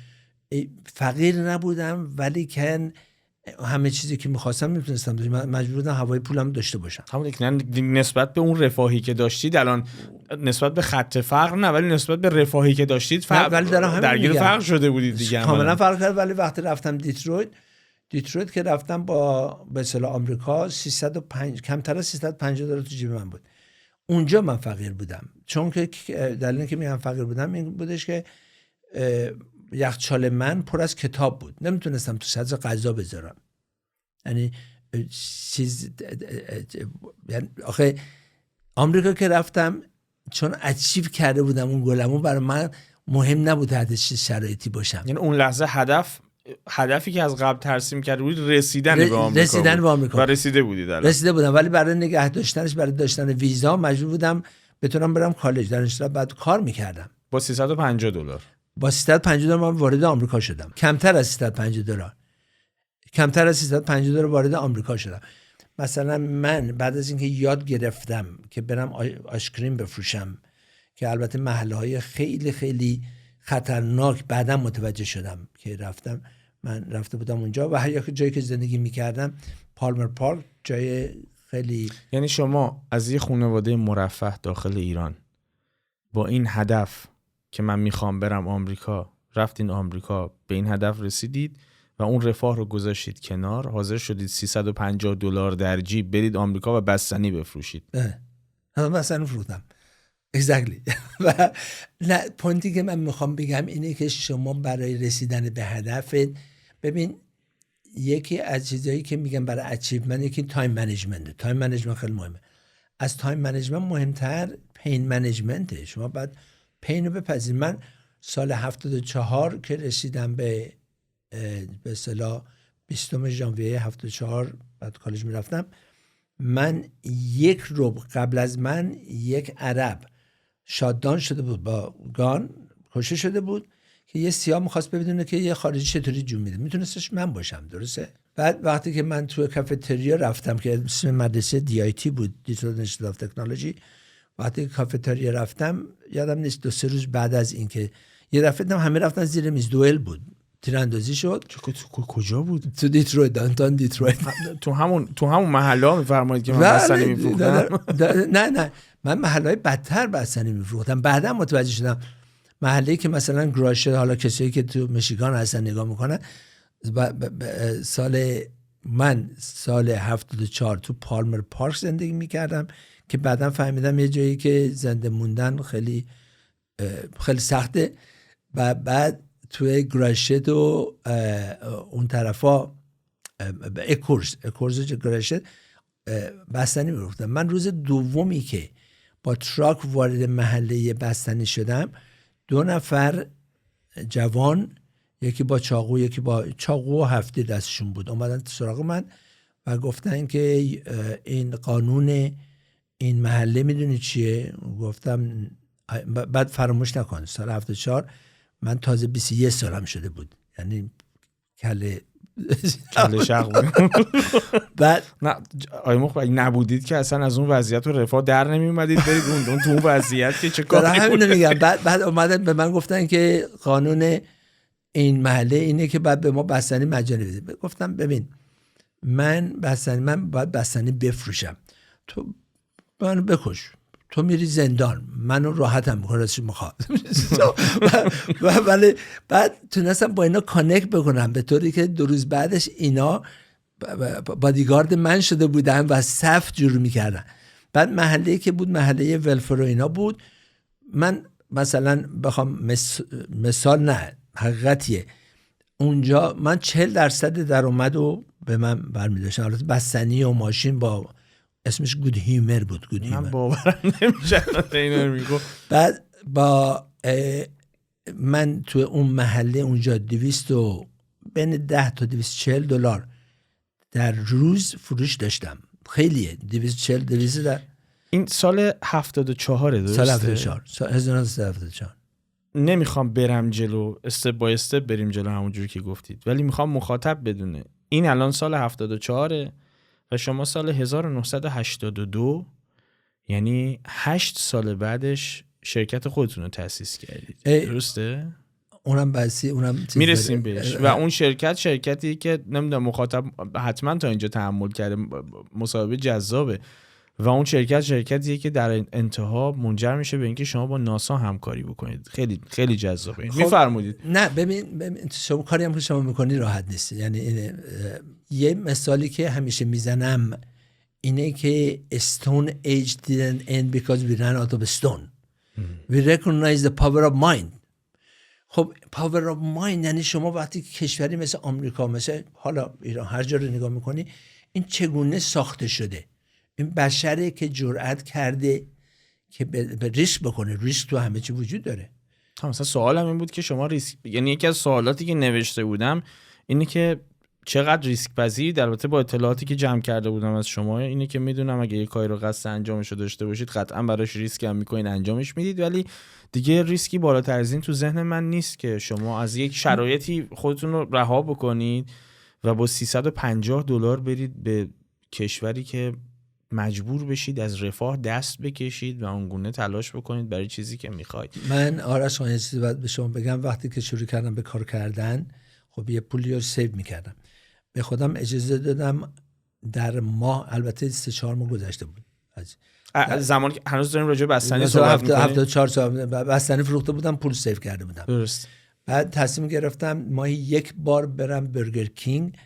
فقیر نبودم ولی که همه چیزی که می‌خواستم میتونستم داشتم، مجبور بودم هوای پولم داشته باشم. همون نسبت به اون رفاهی که داشتید الان نسبت به خط فقر نه، ولی نسبت به رفاهی که داشتید ولی درگیر فقر شده بودید دیگه. کاملا فرق کرد. ولی وقتی رفتم دیترویت که رفتم با به اصطلاح آمریکا 305 کمتر از $350 تو جیب من بود. اونجا من فقیر بودم، چون که دلیل اینکه میگم فقیر بودم این بودش که یخچال من پر از کتاب بود، نمیتونستم تو سطح غذا بذارم. یعنی یعنی آخه آمریکا که رفتم چون اچیو کرده بودم اون گلمو، برای من مهم نبود تحت چه شرایطی باشم. یعنی اون لحظه هدفی که از قبل ترسیم کرده بود رسیدن به آمریکا و رسیده بودید الان. رسیده بودم، ولی برای نگه داشتنش، برای داشتن ویزا مجبور بودم بتونم برم کالج. در انشاءالله بعد کار میکردم. با $350 با $350 من وارد آمریکا شدم. کمتر از $350 وارد آمریکا شدم. مثلا من بعد از اینکه یاد گرفتم که برم آشکریم بفروشم، که البته محله های خیلی خیلی خطرناک بعدم متوجه شدم که من رفته بودم اونجا و هر جایی که زندگی میکردم پالمر پارک جای خیلی. یعنی شما از یه خانواده مرفه داخل ایران با این هدف که من میخوام برم آمریکا، رفتین آمریکا، به این هدف رسیدید و اون رفاه رو گذاشتید کنار، حاضر شدید $350 در جیب برید آمریکا و بستنی بفروشید. بستنی فروختم. exactly. و نه، پوینتی که من میخوام بگم اینه که شما برای رسیدن به هدفت، ببین یکی از چیزایی که میگم برای اچیومنت، یکی تایم منیجمنت. تایم منیجمنت خیلی مهمه. از تایم منیجمنت مهمتر پین منیجمنته. شما باید پین رو بپذیرید. من سال 74 که رسیدم به اصطلاح 20 ژانویه 74 بعد کالج میرفتم، من یک ربع قبل از من یک عرب شاددان شده بود، با گان کشته شده بود، که یه سیاه میخواست ببینه که یه خارجی چطوری جون میده. میتونستش من باشم، درسته؟ بعد وقتی که من تو کافتریا رفتم که اسم مدرسه DIT بود، دیترویت اینستیتوت آف تکنولوژی، وقتی که کافتریا رفتم یادم نیست 2-3 روز بعد از این که یه دفعه همه رفتن زیر میز، دوئل بود، تیراندازی شد. کجا بود؟ تو دیترویت، دانتان دیترویت. تو همون محله ها میفرمایید که من بستنی میفروختم؟ نه من محله های بدتر بستنی میفروختم. بعدا متوجه شدم محله‌ای که مثلا گراشه، حالا کسایی که تو میشیگان هستن نگاه میکنن، سال 74 تو پالمر پارک زندگی میکردم که بعدا فهمیدم یه جایی که زنده موندن خیلی خیلی سخته. و بعد توی گراشت و اون طرفا اکورز گراشت بستنی می‌فروختم. من روز دومی که با تراک وارد محله بستنی شدم، 2 نفر جوان، یکی با چاقو یکی با چاقو و هفته دستشون بود، اومدن سراغ من و گفتن که این قانون این محله میدونی چیه؟ گفتم بعد فراموش نکن سال 74 من تازه 21 سالم شده بود، یعنی کله شق. بعد نه آقای مخبری نبودید که اصلا از اون وضعیت و رفاه در نمی اومدید برید اون تو اون وضعیت که چه کاری بود. همین میگم. بعد اومدن به من گفتن که قانون این محله اینه که بعد به ما بستنی مجانی بده. گفتم ببین من باید بستنی بفروشم، تو منو بکش، تو میری زندان، منو راحتم میکنه راستش میخواد. ولی بعد تونستم با اینا کانکت بکنم به طوری که 2 روز بعدش اینا بادیگارد من شده بودن و صف جور میکردن. بعد محله که بود محله ولفر و اینا بود. من مثلا بخوام مثال نه حقیقتیه، اونجا من 40% درآمد رو به من برمی‌داشتن. البته بستنی و ماشین با اسمش گود هیومر بود. گود هیومر. من باورم نمیشه اینو میگو. بعد با من تو اون محله اونجا 200 بین 10 تا 240 دلار در روز فروش داشتم. خیلیه 240 در این سال 74 درسته؟ سال 74 سال 1974. نمیخوام برم جلو، استپ بای استپ بریم جلو همونجوری که گفتید، ولی میخوام مخاطب بدونه این الان سال 74 و شما سال 1982 یعنی 8 سال بعدش شرکت خودتون رو تأسیس کردید، درسته؟ اونم میرسیم بهش. و اون شرکتی که نمیدونم مخاطب حتما تا اینجا تحمل کرده، مصاحبه جذابه. و اون شرکتیه که در انتها منجر میشه به اینکه شما با ناسا همکاری بکنید. خیلی خیلی جذابه. خب میفرمودید. نه ببین شما کاری هم که شما میکنی راحت نیست. یعنی یه مثالی که همیشه میزنم اینه که stone age didn't end because we ran out of stone. We recognize the power of mind. خب power of mind یعنی شما وقتی کشوری مثل آمریکا، مثل حالا ایران، هر جا رو نگاه میکنی این چگونه ساخته شده. این بشره که جرأت کرده که به ریسک بکنه. ریسک تو همه چی وجود داره. مثلا سوالم این بود که شما ریسک، یعنی یکی از سوالاتی که نوشته بودم اینه که چقدر ریسک پذیرید. البته با اطلاعاتی که جمع کرده بودم از شما اینه که میدونم اگه یه کاری رو قصد انجامش رو داشته باشید قطعا براش ریسک هم میکنین انجامش میدید، ولی دیگه ریسکی بالاتر از این تو ذهن من نیست که شما از یک شرایطی خودتون رو رها بکنید و با 350 دلار برید به کشوری که مجبور بشید از رفاه دست بکشید و اونگونه تلاش بکنید برای چیزی که میخواید. من آرش خان یه چیزی باید به شما بگم. وقتی که شروع کردم به کار کردن، خب یه پولی رو سیو میکردم، به خودم اجازه دادم در ماه، البته 3-4 ماه گذشته بود از زمانی که هنوز داریم راجع به بستنی صحبت میکنیم. 74 سال بستنی فروخته بودم، پول سیو کرده بودم. درست. بعد تصمیم گرفتم ماهی 1 بار برم برگر کینگ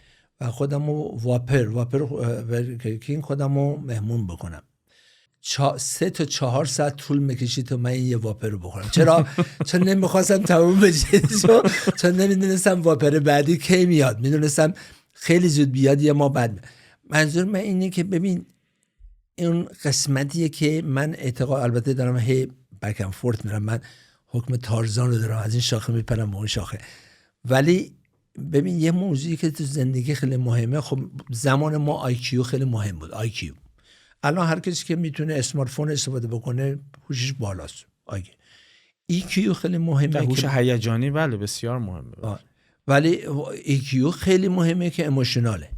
و خودمو برگر کینگ خودمو مهمون بکنم. 3 تا 4 ساعت طول میکشید تا من یه واپر رو بخورم. چرا؟ چون نمیخواستم تموم بشه، چون نمیدونستم واپر بعدی کی میاد. میدونستم خیلی زود بیاد یا ما بعد. منظور من اینه که ببین اون قسمتیه که من اعتقاد، البته دارم هی بک اند فورت میرم، من حکم تارزان رو دارم، از این شاخه میپرم به اون شاخه. ولی ببین یه موضوعی که تو زندگی خیلی مهمه، خب زمان ما آیکیو خیلی مهم بود. آیکیو الان هر کسی که میتونه اسمارت فون استفاده بکنه هوشش بالاست. ایکیو خیلی مهمه، هوش هیجانی بله بسیار مهمه. ولی ایکیو خیلی مهمه که ایموشناله.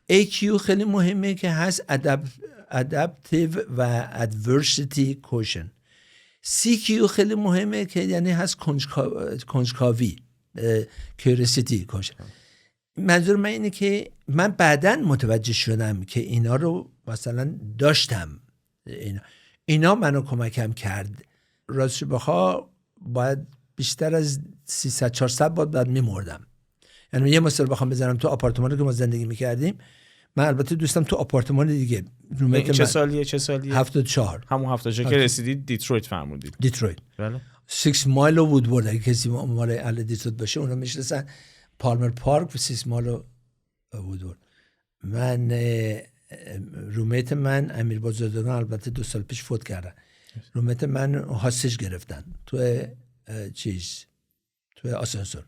ایکیو خیلی مهمه که هست ادپتیو و ادورسیتی کوشن. سیکیو خیلی مهمه که یعنی هست کنجکاوی، کیوریوسیتی کوشن. منظور من اینه که من بعداً متوجه شدم که اینا رو مثلا داشتم، اینا منو کمکم کرد. راستش بخواه باید بیشتر از 300-400 بار بعد میمردم. یعنی یه مثال بخوام بزنم، تو آپارتمانی که ما زندگی میکردیم من البته دوستم تو آپارتمان دیگه. چه سالیه 74. همون 74 که رسیدید دترویت فرمودید. دترویت. بله. 6 مایل وودورد، اگه کسی مال اهل دترویت باشه اونا میشناسن. پالمر پارک و 6 مایل وودورد. من رومیت من امیر بازرگان البته 2 سال پیش فوت کردن. رومیت من هاستج گرفتن تو تو آسانسور،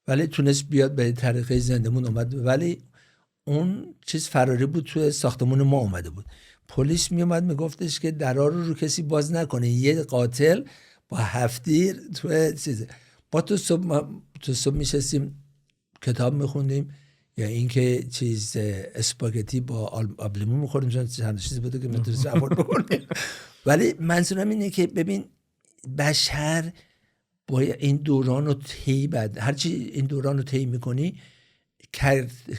ولی تونست بیاد به طریقه زندمون اومد، ولی اون چیز فراری بود تو ساختمون ما اومده بود. پلیس می اومد میگفتش که درا رو کسی باز نکنه، یه قاتل با هفتیر تو چیزه. با تو صبح میشستیم کتاب میخوندیم یا اینکه اسپاگتی با آب لیمو میخوریم، چند چیزی بوده که میتونیم سوار بکنیم. ولی منظورم اینه که ببین بشر با این دوران رو هرچی این دوران رو طی میکنی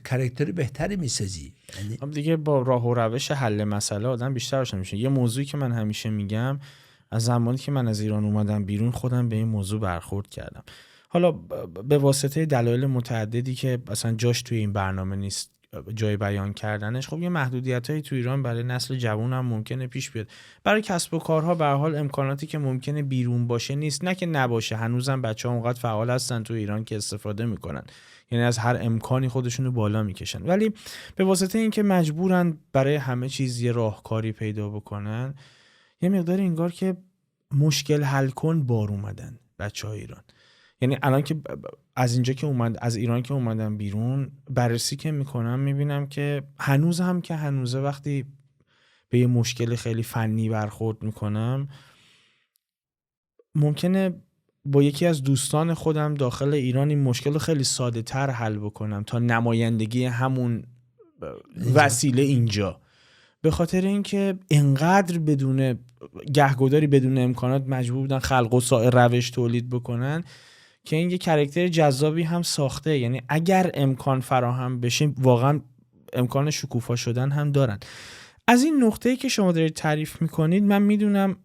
کاراکتر بهتری میسازی. یعنی دیگه با راه و روش حل مسئله آدم بیشتر روشن میشه. یه موضوعی که من همیشه میگم، از زمانی که من از ایران اومدم بیرون خودم به این موضوع برخورد کردم. حالا به واسطه دلایل متعددی که اصلا جاش توی این برنامه نیست جای بیان کردنش، خب یه محدودیتایی تو ایران برای نسل جوان هم ممکنه پیش بیاد. برای کسب و کارها به هر حال امکاناتی که ممکنه بیرون باشه نیست، نه که نباشه، هنوزم بچه‌ها اونقدر فعال هستن تو ایران که استفاده میکنن، یعنی از هر امکانی خودشونو بالا میکشن، ولی به واسطه اینکه مجبورن برای همه چیز یه راهکاری پیدا بکنن، یه مقدار انگار که مشکل حل کن بار اومدن بچه‌های ایران. یعنی الان که از اینجا که از ایران که اومدم بیرون بررسی که میکنم میبینم که هنوزه وقتی به یه مشکل خیلی فنی برخورد میکنم ممکنه با یکی از دوستان خودم داخل ایران این مشکل رو خیلی ساده تر حل بکنم تا نمایندگی همون وسیله اینجا، به خاطر اینکه انقدر بدون گهگداری بدون امکانات مجبور بودن خلق و سایر روش تولید بکنن که این یه کاراکتر جذابی هم ساخته. یعنی اگر امکان فراهم بشه واقعا امکان شکوفا شدن هم دارن. از این نقطه‌ای که شما دارید تعریف میکنید من میدونم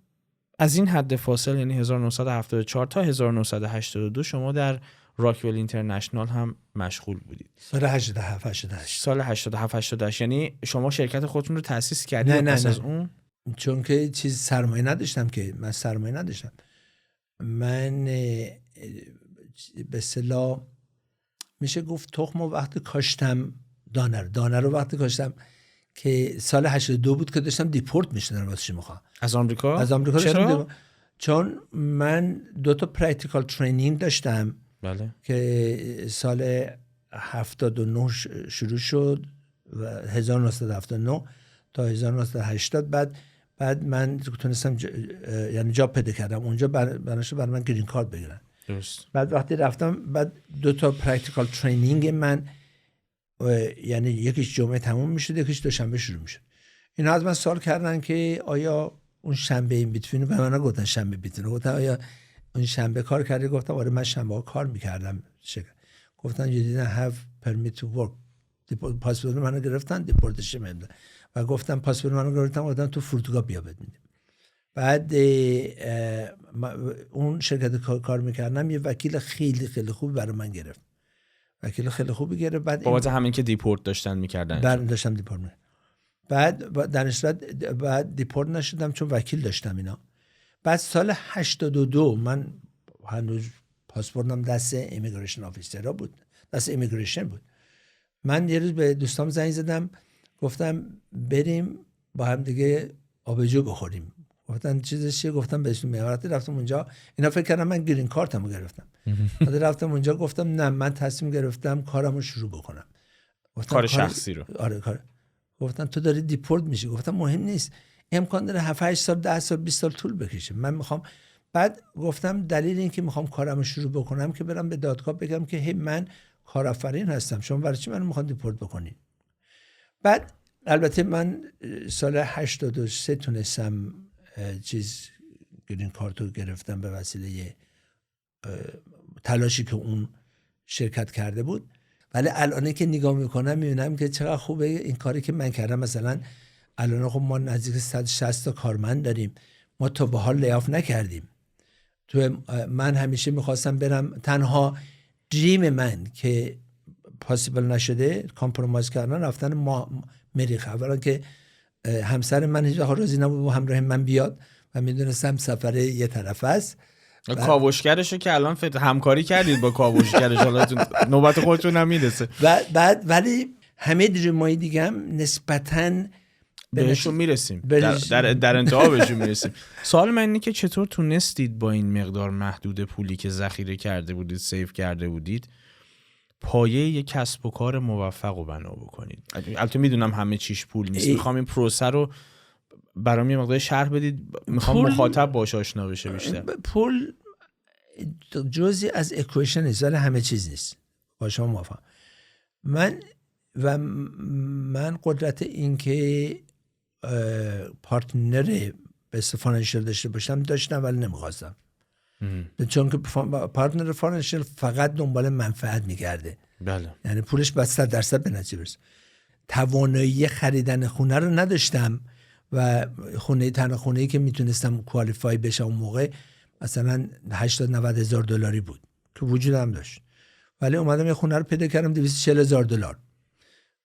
از این حد فاصل، یعنی 1974 تا 1982 شما در راکویل اینترنشنال هم مشغول بودید. سال 88. سال 88 یعنی شما شرکت خودتون رو تأسیس کردید؟ نه از اون چون که سرمایه نداشتم، من به اصطلاح میشه گفت تخم و وقتی کاشتم دانه رو وقتی کاشتم که سال 82 بود که داشتم دیپورت میشدم واسه میخوام از آمریکا. چرا؟ چون من 2 تا پرکتیکال ترینینگ داشتم. بله. که سال 79 شروع شد و 1979 تا 1980 بعد من تونستم یعنی جاب پیدا کردم اونجا، برای من گرین کارت بگیرن. درست. بعد وقتی رفتم بعد 2 تا پرکتیکال ترینینگ من یعنی یکیش جمعه تموم میشد یکیش دوشنبه شروع میشد. اینا از من سوال کردن که آیا اون شنبه این بیتوینو، به من نگفتن شنبه بیتوینو، گفتن آیا اون شنبه کار کردی؟ گفتم آره من شنبه ها کار میکردم. گفتن you didn't have permit to work. پاسپورت منو گرفتن دیپورتش میدن و گفتم پاسپورت منو گرفتم گفتم تو فرودگاه بیا بد میدیم. بعد اون شرکت کار میکردم یه وکیل خیلی خیلی خوبی برای من گرفت. بعد بابت همین که دیپورت داشتن میکردن. داشتم دیپورت میکردم. بعد در نسبت بعد دیپورت نشدم چون وکیل داشتم اینا. بعد سال 82 من هنوز پاسپورتم دست ایمیگریشن آفیسرها بود، دست ایمیگریشن بود. من یه روز به دوستام زنگ زدم گفتم بریم با هم دیگه آبجو بخوریم. گفتن چیزش چیه؟ گفتم بهشون مهاجرت. رفتم اونجا، اینا فکر کردن من گرین کارتمو گرفتم. بعد رفتم اونجا گفتم نه من تصمیم گرفتم کارمو شروع بکنم. کار شخصی رو. آره کار. گفتن تو داری دیپورت میشی. گفتم مهم نیست، امکان داره 7 8 سال 10 سال 20 سال طول بکشه، من میخوام. بعد گفتم دلیل این که میخوام کارمو شروع بکنم که برم به دادگاه بگم که هی من کارآفرین هستم، شما برای چی منو میخوان دیپورت بکنین؟ بعد البته من سال 83 تونستم گرین کارتو گرفتم به وسیله تلاشی که اون شرکت کرده بود. ولی الان که نگاه میکنم میبینم که چقدر خوبه این کاری که من کردم. مثلا الان خب ما نزدیک 160 تا کارمند داریم، ما تا به حال لیاف نکردیم. من همیشه میخواستم برم، تنها دریم من که پاسیبل نشده کامپرومایز کردن رفتن مریخ. اولا که همسر من هیچ وقت راضی نبود با همراه من بیاد و میدونستم سفر یه طرف است. کاوشگرشو که الان همکاری کردید با کاوشگرش، حالا نوبت خودتون هم میرسه. بعد ولی همه دریمای دیگه هم نسبتاً بهشون میرسیم، در انتها بهشون میرسیم. سوال من اینه که چطور تونستید با این مقدار محدود پولی که ذخیره کرده بودید، سیو کرده بودید، پایه یک کسب و کار موفق رو بنا بکنید؟ البته میدونم همه چیش پول نیست، میخوام این پروسه رو برام یه مقدار شرح بدید، میخوام مخاطب باش آشنا بشه بیشتر. پول جزئی از اکویشن نیست ولی همه چیز نیست، با شما موافقم. من قدرت این که پارتنر به فاینانشل داشته باشم داشتم ولی نمیخواستم، چون که پارتنر فاینانشل فقط دنبال منفعت میگرده. بله. یعنی پولش باید 100% به نتیجه برسه. توانایی خریدن خونه رو نداشتم و تنها خونه‌ای که میتونستم کوالیفای بشم اون موقع مثلا 80-90 هزار دلاری بود که وجود هم داشت، ولی اومدم یه خونه رو پیدا کردم 240,000 دلار.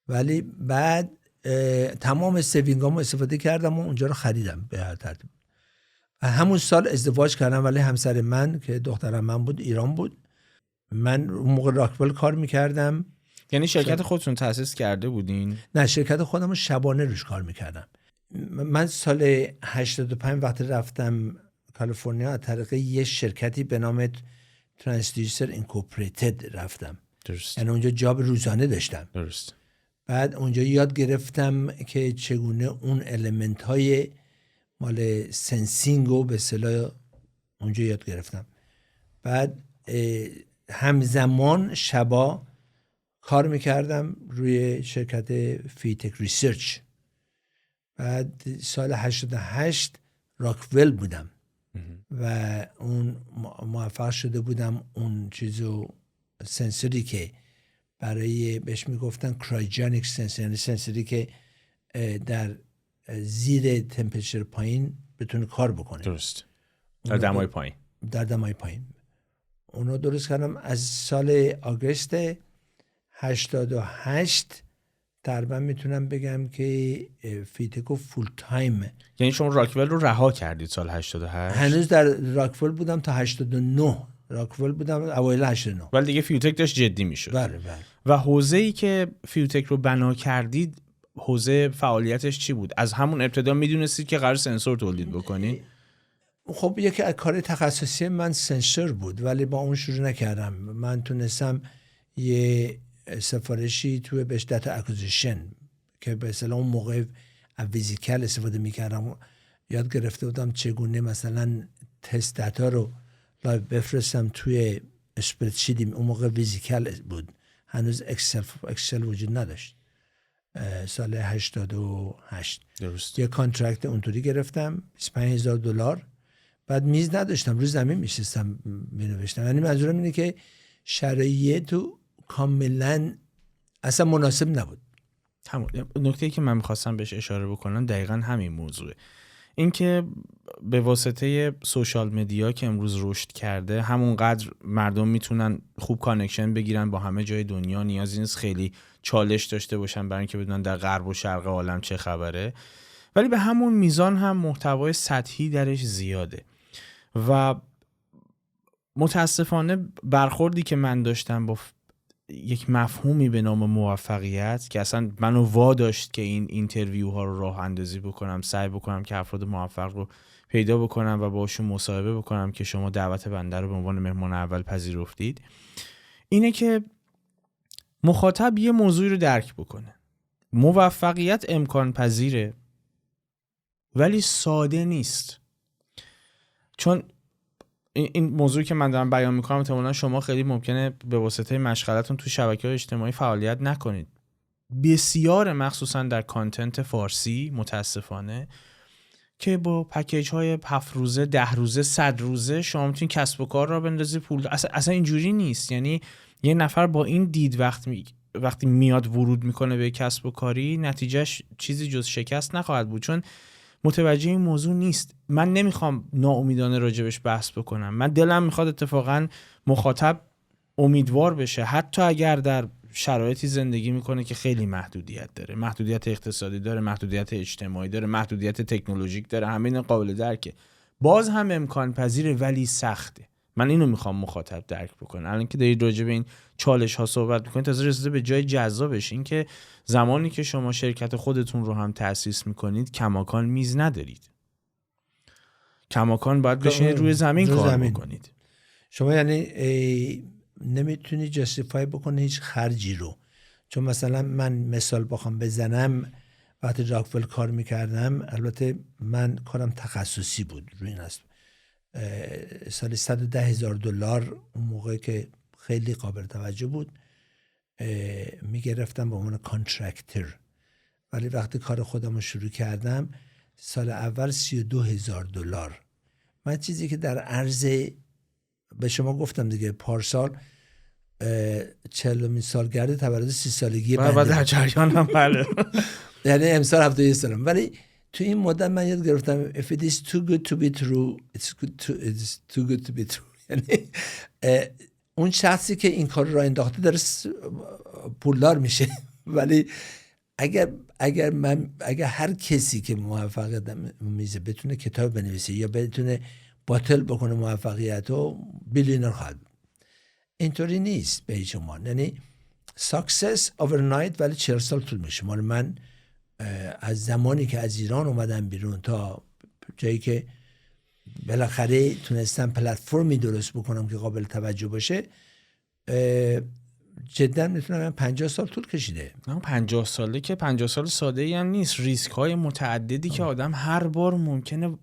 ولی بعد تمام سیوینگامو استفاده کردم و اونجا رو خریدم به هر ترتیب. همون سال ازدواج کردم، ولی همسر من که دخترم من بود ایران بود. من اون موقع راکول کار میکردم. یعنی شرکت خودتون تأسیس کرده بودین؟ نه، شرکت خودم رو شبانه روش کار میکردم. من سال 85 وقتی رفتم کالیفرنیا از طریق یه شرکتی به نام ترانسدیوسر اینکورپوریتد رفتم. درست. یعنی اونجا جاب روزانه داشتم. درست. بعد اونجا یاد گرفتم که چگونه اون المنت های مال سنسینگ و به اصطلاح اونجا یاد گرفتم. بعد همزمان شبا کار میکردم روی شرکت فیوتک ریسرچ. بعد سال 88 راکول بودم و اون موفق شده بودم اون چیزو سنسوری که برای بهش میگفتن کرایوجنیک سنسور، یعنی سنسوری که در زیر تمپرچر پایین بتونه کار بکنه. درست. در دمای پایین. در دمای پایین. اونو درست کردم از سال آگوست 88 تقریبا میتونم بگم که فیوتک فول تایم. یعنی شما راکول رو رها کردید سال 88؟ هنوز در راکول بودم تا 89. راکول بودم اوایل 89. ولی دیگه فیوتک داشت جدی میشد. بله. و حوزه‌ای که فیوتک رو بنا کردید حوزه فعالیتش چی بود؟ از همون ابتدا میدونستید که قرار سنسور تولید بکنید؟ خب یکی از کار تخصصی من سنسور بود، ولی با اون شروع نکردم. من تونستم یه سفارشی توی بهش داتا اکوزیشن که به اصطلاح اون موقع ویزیکل استفاده میکردم یاد گرفته بودم چگونه مثلا تست داتا رو لایو بفرستم توی اسپردشیت. اون موقع ویزیکل بود، هنوز اکسل وجود نداشت. سال 88 درست. یه کانترکت اونطوری گرفتم 25,000 دلار. بعد میز نداشتم، روی زمین میشستم مینوشتم. یعنی منظورم اینه که شرایط کاملا اصلا مناسب نبود. همون نکته‌ای که من می‌خواستم بهش اشاره بکنم دقیقاً همین موضوعه. این که به واسطه سوشال مدیا که امروز رشد کرده همونقدر مردم میتونن خوب کانکشن بگیرن با همه جای دنیا، نیازی نیست خیلی چالش داشته باشن برای اینکه بدونن در غرب و شرق عالم چه خبره، ولی به همون میزان هم محتوای سطحی درش زیاده. و متاسفانه برخوردی که من داشتم با یک مفهومی به نام موفقیت که اصلا منو واداشت که این اینترویو ها رو راه اندازی بکنم، سعی بکنم که افراد موفق رو پیدا بکنم و باشون مصاحبه بکنم که شما دعوت بنده رو به عنوان مهمان اول پذیرفتید، اینه که مخاطب یه موضوعی رو درک بکنه. موفقیت امکان پذیره ولی ساده نیست. چون این موضوعی که من دارم بیان میکنم احتمالاً شما خیلی ممکنه به واسطه مشغلتون تو شبکه‌های اجتماعی فعالیت نکنید. بسیار مخصوصاً در کانتنت فارسی متاسفانه که با پکیج های 7 روزه 10 روزه 100 روزه شما میتونید کسب و کار را بندازی پول. اصلا اینجوری نیست. یعنی یه نفر با این دید وقتی میاد ورود میکنه به کسب و کاری نتیجهش چیزی جز شکست نخواهد بود، چون متوجه این موضوع نیست. من نمیخوام ناامیدانه راجبش بحث بکنم، من دلم میخواد اتفاقا مخاطب امیدوار بشه، حتی اگر در شرایطی زندگی میکنه که خیلی محدودیت داره، محدودیت اقتصادی داره، محدودیت اجتماعی داره، محدودیت تکنولوژیک داره، همه اینا قابل درکه، باز هم امکان پذیره ولی سخته. من اینو میخوام مخاطب درک بکنه. الان که دارید راجع به این چالش ها صحبت میکنید، تازه رسیده به جای جذابش، این که زمانی که شما شرکت خودتون رو هم تأسیس میکنید کماکان میز ندارید، کماکان باید بشینید روی زمین کار بکنید. شما یعنی نمیتونی جاستیفای بکنی هیچ خرجی رو. چون مثلا من مثال بخوام بزنم، وقتی راکفل کار میکردم، البته من کارم تخصصی بود روی این است، سالی $110,000 اون موقع که خیلی قابل توجه بود میگرفتم به عنوان کانترکتر، ولی وقتی کار خودم رو شروع کردم سال اول $32,000. من چیزی که در عرض به شما گفتم دیگه، پارسال 40مین سالگرد تولد 30 سالگی بنده در جریان هم بله یعنی امسال 71 سالم، ولی تو این مدت من یاد گرفتم if it is too good to be true it's too good to be true. یعنی اون شخصی که این کار را انداخته داره پولدار میشه، ولی اگر هر کسی که موفقیت میزه بتونه کتاب بنویسه یا بتونه باطل بکنه موفقیتو، بیلیونر خواهد. اینطوری نیست به هیچ عنوان. یعنی ساکسس اوورنایت ولی 40 سال طول میشه. مال من از زمانی که از ایران اومدم بیرون تا جایی که بالاخره تونستم پلتفرمی درست بکنم که قابل توجه باشه، جدا میتونم 50 سال طول کشیده. 50 ساله که 50 سال ساده ای هم نیست، ریسک های متعددی که آدم هر بار ممکنه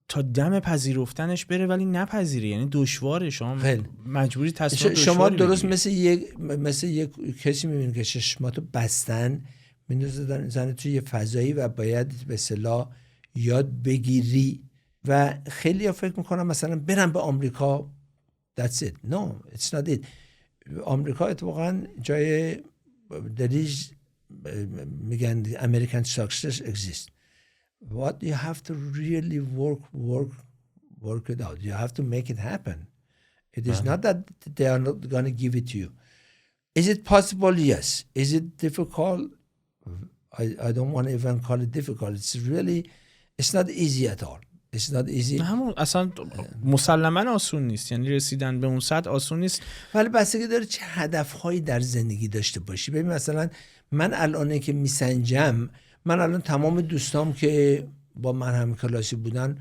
تا دم پذیرفتنش بره ولی نپذیره، یعنی دشواره. شما مجبوری تصمیم شما درست مثل یک کسی میبینید که چشماتو بستن، میندازن زن توی یه فضایی و باید به اصطلاح یاد بگیری و خیلی ها فکر میکنم مثلا برم به آمریکا that's it. No, it's not it. آمریکا اتفاقا جای دلیج میگن American success exists. What you have to really work it out. You have to make it happen. It is not that they are not going to give it to you. Is it possible? Yes. Is it difficult? I don't want to even call it difficult. It's not easy at all. It's not easy. همون اصلا مسلماً آسون نیست، یعنی رسیدن به اون سطح آسون نیست. ولی بستگی داره چه هدفهایی در زندگی داشته باشی. ببین مثلا من الان که میسنجم، من الان تمام دوستام که با من هم کلاسی بودن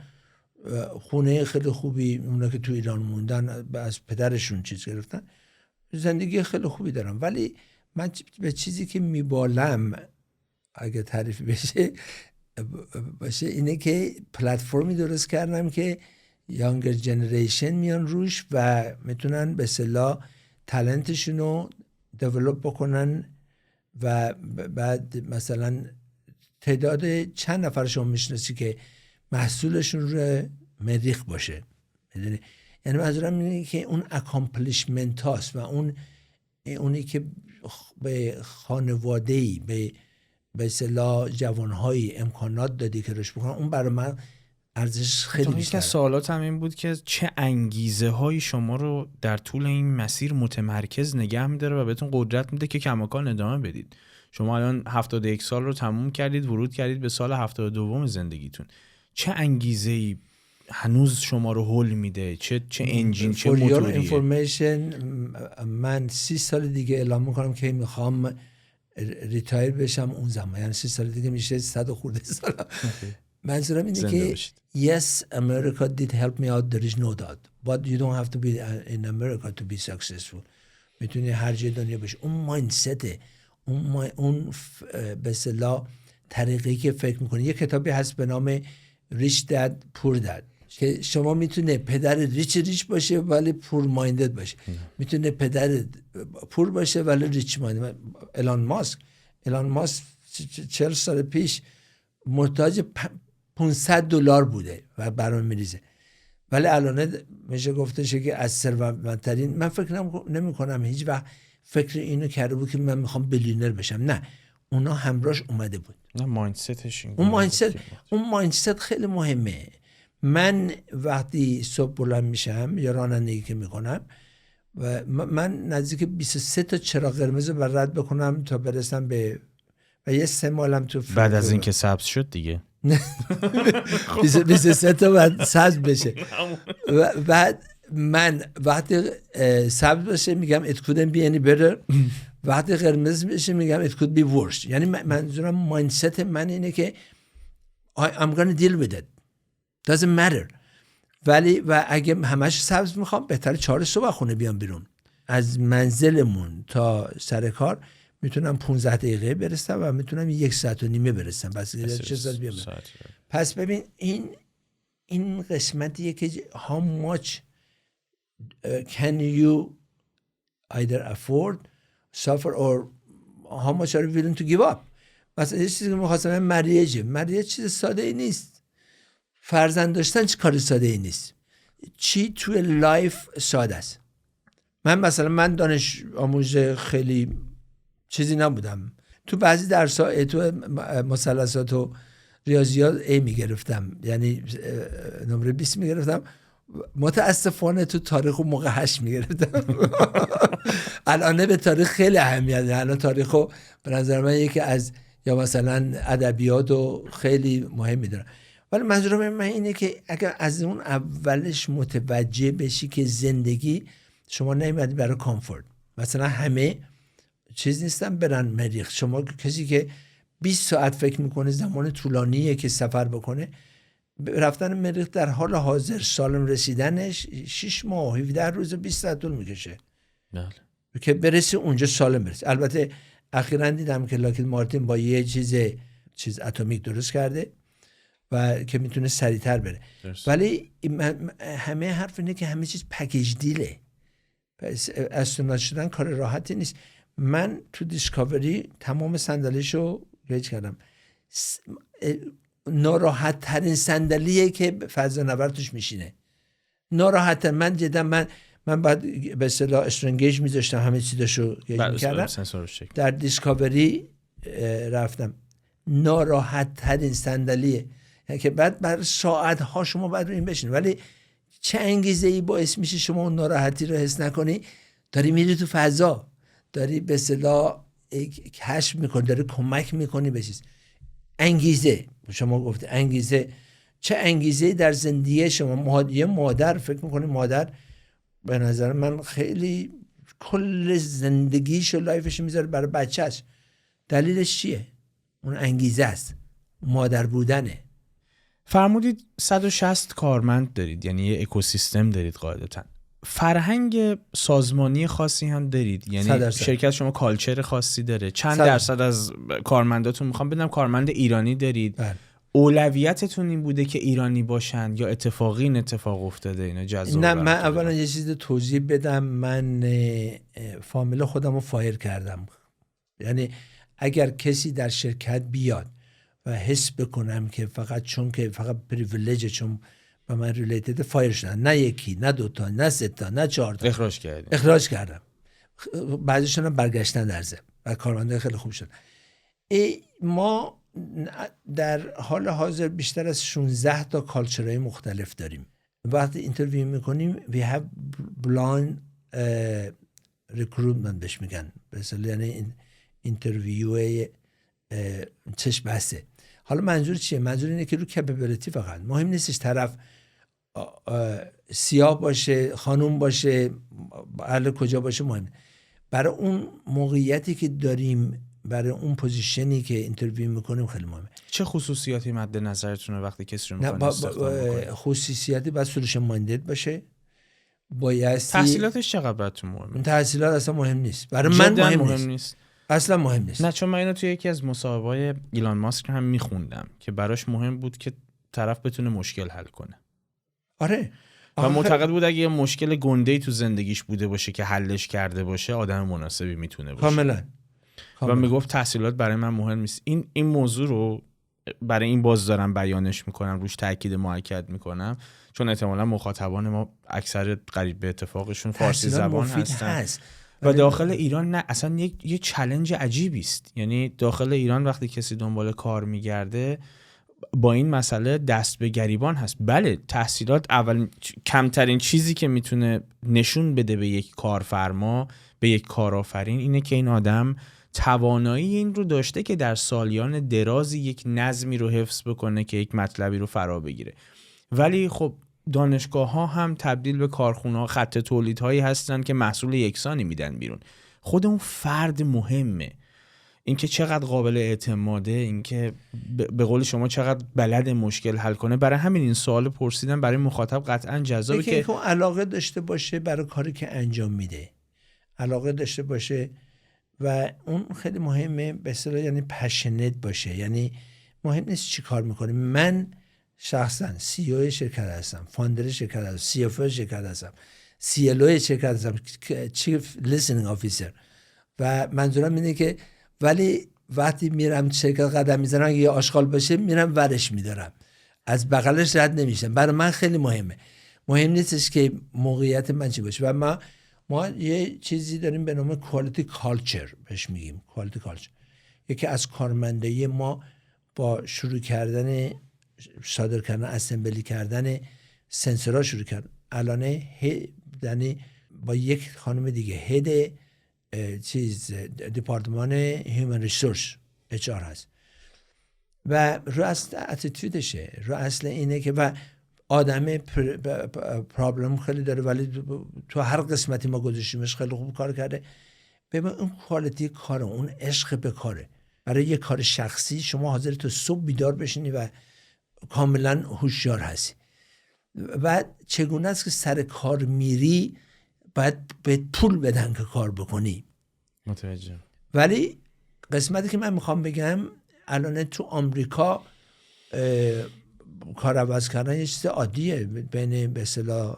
خونه خیلی خوبی، اونا که تو ایران موندن از پدرشون چیز گرفتن، زندگی خیلی خوبی دارم، ولی من به چیزی که میبالم اگه تعریف باشه اینه که پلتفرمی درست کردم که یانگر جنریشن میان روش و میتونن به اصطلاح تالنتشون رو دیولپ بکنن و بعد مثلا تعداد چند نفر شما میشناسی که محصولشون رو مریخ باشه، میدونی؟ یعنی منظورم اینه که اون اکامپلیشمنت هاست و اونی که به خانواده‌ای به اصطلاح جوانهایی امکانات دادی که رشد بکنن، اون برای من ارزش خیلی بیشتره. سوالات هم این بود که چه انگیزه هایی شما رو در طول این مسیر متمرکز نگه می‌داره و بهتون قدرت میده که کماکان ادامه بدید. شما الان 71 سال رو تموم کردید، ورود کردید به سال 72 زندگیتون. چه انگیزه‌ای هنوز شما رو هول میده؟ چه انجین، چه موتوریه؟ من 30 سال دیگه اعلام میکنم که میخوام ریتایر بشم. اون زمان یعنی 30 سال دیگه میشه 100 خورده سال. منظورم اینه که yes, America did help me out, there is no doubt, but you don't have to be in America to be successful. میتونی هر جای دنیا باشی. اون مایندسته، اون به اصطلاح طریقی که فکر میکنی. یه کتابی هست به نام ریچ داد پور داد که شما میتونه پدر ریچ باشه ولی پور مایندد باشه، میتونه پدر پور باشه ولی ریچ مایندد. ایلان ماسک 40 سال پیش محتاج $500 بوده و برام میریزه، ولی الان میشه گفتش که از ثروتمندترین. من فکر نمی کنم هیچ وقت فکر اینو کرده بود که من میخوام بیلیونر بشم. نه، اونا همراهش اومده بود. نه، مایندستش اون مایندست خیلی مهمه. من وقتی صبح بلند میشم یا رانندگی که میکنم و من نزدیک 23 تا چراغ قرمز رو رد بکنم تا برسم به و یه 3 ماهم تو بعد از اینکه سبز شد دیگه 23 تا بعد سبز بشه و بعد من وقتی سبز بشه میگم it couldn't be any better، وقتی قرمز بشه میگم it could be worse. یعنی منظورم مایندست من اینه که I'm gonna deal with it doesn't matter. ولی و اگه همش سبز میخوام بهتره 4 صبح خونه بیام بیرون. از منزلمون تا سر کار میتونم 15 دقیقه برسم و میتونم 1 ساعت و نیمه برسم. بس چه ساعت بیام. پس ببین این قسمتیه که how much can you either afford suffer or how much are you willing to give up. مثلا یه چیزی که می‌خواستم مریج چیز ساده ای نیست. فرزند داشتن چه کار ساده ای نیست. چی توی لایف ساده است. من دانش آموز خیلی چیزی نبودم. تو بعضی درس‌ها تو مثلثات و ریاضیات A میگرفتم، یعنی نمره 20 میگرفتم. متاسفانه تو تاریخ و موقع 8 میگرفتم. الان به تاریخ خیلی اهمیت داره. الان تاریخو به نظر من یکی از یا مثلا ادبیات رو خیلی مهم میدونم. ولی منظورم من اینه که اگر از اون اولش متوجه بشی که زندگی شما نمیاد برای کامفورت. مثلا همه چیز نیستن برن مریخ. شما کسی که 20 ساعت فکر میکنه زمان طولانیه که سفر بکنه، رفتن مریخ در حال حاضر سالم رسیدنش 6 ماه 17 روز 20 ساعت طول میکشه. بله. که برسی اونجا سالم برسی. البته اخیراً دیدم که لاکید مارتین با یه چیز اتمیک درست کرده و که میتونه سریعتر بره. ولی همه حرف اینه که همه چیز پکیج دیله. پس استرونات شدن کار راحتی نیست. من تو دیسکاوری تمام صندلیشو گیج کردم. ناراحت ترین صندلیه که فضانورد توش میشینه. ناراحت. من جدا من بعد به اصطلاح استرنگیج میذاشتم، همه چیزاشو گیج میکردم. در دیسکاوری رفتم، ناراحت ترین صندلیه که بعد بر ساعت ها شما باید رو این بشین. ولی چه انگیزه‌ای باعث میشه شما اون ناراحتی رو حس نکنی؟ داری میری تو فضا، داری به اصطلاح کشف میکنی، داری کمک میکنی به چیز. انگیزه، شما گفتی انگیزه، چه انگیزه‌ای در زندگی شما؟ یه مادر فکر میکنی مادر به نظر من خیلی کل زندگیش و لایفش میذاره برای بچه‌ش. دلیلش چیه؟ اون انگیزه است، مادر بودنه. فرمودید 160 کارمند دارید، یعنی یه اکوسیستم دارید قاعدتاً. فرهنگ سازمانی خاصی هم دارید؟ یعنی شرکت شما کالچر خاصی داره؟ چند درصد از کارمنداتون میخوام بدونم کارمند ایرانی دارید؟ بله. اولویتتون این بوده که ایرانی باشن یا اتفاقی این اتفاق افتاده؟ اینا جذاب. نه، من اولا یه چیز توضیح بدم. من فامیل خودم رو فایر کردم. یعنی اگر کسی در شرکت بیاد و حس بکنم که فقط چون که فقط پریویلیج چون با من ریلیتد، فایر شدن. نه یکی، نه دوتا، نه سه تا، نه 4 تا. اخراج کردم. بعضیشون هم برگشتن در ضمن و کارمنده خیلی خوب شد. ما در حال حاضر بیشتر از 16 تا کالچرهای مختلف داریم. وقتی اینترویو میکنیم we have blind recruitment بهش میگن. مثلا یعنی اینترویو چشم بسته. حالا منظور چیه؟ منظور اینه که رو کپابیلیتی فقط مهم نیستش طرف سیاه باشه، خانوم باشه، اهل کجا باشه، مهم. برای اون موقعیتی که داریم، برای اون پوزیشنی که اینترویو میکنیم خیلی مهمه. چه خصوصیاتی مد نظرتونه وقتی کسی رو میخواین استخدام بکنید؟ خصوصیاتی باید سولوشن مایندد باشه. باید تحصیلاتش چقدر براتون مهمه؟ تحصیلات اصلا مهم نیست. برای من مهم نیست. اصلا مهم نیست. نه، چون من اینو توی یکی از مصاحبه‌های ایلان ماسک هم میخوندم که براش مهم بود که طرف بتونه مشکل حل کنه. آره. و معتقد بود اگه یه مشکل گنده‌ای تو زندگیش بوده باشه که حلش کرده باشه، آدم مناسبی میتونه باشه. کاملا. و میگفت تحصیلات برای من مهم نیست. این موضوع رو برای این باز دارم بیانش میکنم، روش تاکید مؤکد میکنم، چون احتمالاً مخاطبان ما اکثر قریب به اتفاقشون فارسی زبان هستن. و داخل ایران نه، اصلا یه چالش عجیبی است. یعنی داخل ایران وقتی کسی دنبال کار میگرده، با این مسئله دست به گریبان هست. بله تحصیلات اول کمترین چیزی که میتونه نشون بده به یک کارفرما، به یک کارآفرین اینه که این آدم توانایی این رو داشته که در سالیان درازی یک نظمی رو حفظ بکنه که یک مطلبی رو فرا بگیره. ولی خب دانشگاه ها هم تبدیل به کارخونه ها، خط تولیدهایی هستن که محصول یکسانی میدن بیرون. خود اون فرد مهمه، اینکه چقدر قابل اعتماده، اینکه به قول شما چقدر بلد مشکل حل کنه. برای همین این سوال پرسیدن برای مخاطب قطعا جذابه که اون علاقه داشته باشه برای کاری که انجام میده، علاقه داشته باشه و اون خیلی مهمه. به اصطلاح یعنی پشنت باشه، یعنی مهم نیست چی کار میکنه. من شخصا سی او شرکت هستم، فاندر شرکت هستم، سی اف او شرکت هستم، سی ال او شرکت هستم، چیف لیسنینگ آفیسر. و منظورم اینه که ولی وقتی میرم شرکت قدم میزنم، اگه یه آشغال باشه میرم ورش میدارم، از بغلش رد نمیشم. برای من خیلی مهمه. مهم نیستش که موقعیت من چی باشه. و ما یه چیزی داریم به نام کوالیتی کالچر، بهش میگیم کوالیتی کالچر. یکی از کارمندای ما با شروع کردن صادر کردن، اسمبلی کردن سنسورها شروع کرد. الان یعنی با یک خانم دیگه هد دیپارتمان هیومن ریسورس اچ آر هست و رو اصل اتیتودشه، رو اصل اینه که و آدم پرابلم خیلی داره ولی تو هر قسمتی ما گذاشتیمش خیلی خوب کار کرده. ببین اون کوالیتی کاره، اون عشق به کاره. برای یه کار شخصی شما حاضر تو صبح بیدار بشینی و کاملا هوشیار هستی. و چگونه است که سر کار میری باید به پول بدن که کار بکنی. متوجه. ولی قسمتی که من میخوام بگم الان تو آمریکا کار عوض کردن یه چیز عادیه بین به اصطلاح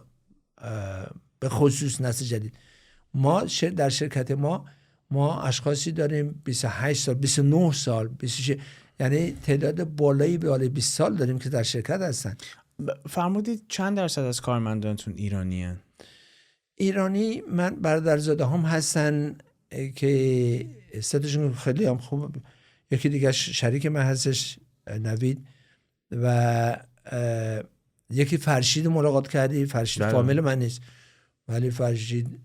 به خصوص نسل جدید. ما در شرکت ما اشخاصی داریم 28 سال 29 سال 26، یعنی تعداد بالای 20 سال داریم که در شرکت هستن. فرمودید چند درصد از کارمندانتون ایرانی هستن؟ ایرانی من برادرزاده هم هستن که ستاشون خیلی هم خوب. یکی دیگه شریک من هستش نوید و یکی فرشید ملاقات کردی. فرشید فامیل من نیست ولی فرشید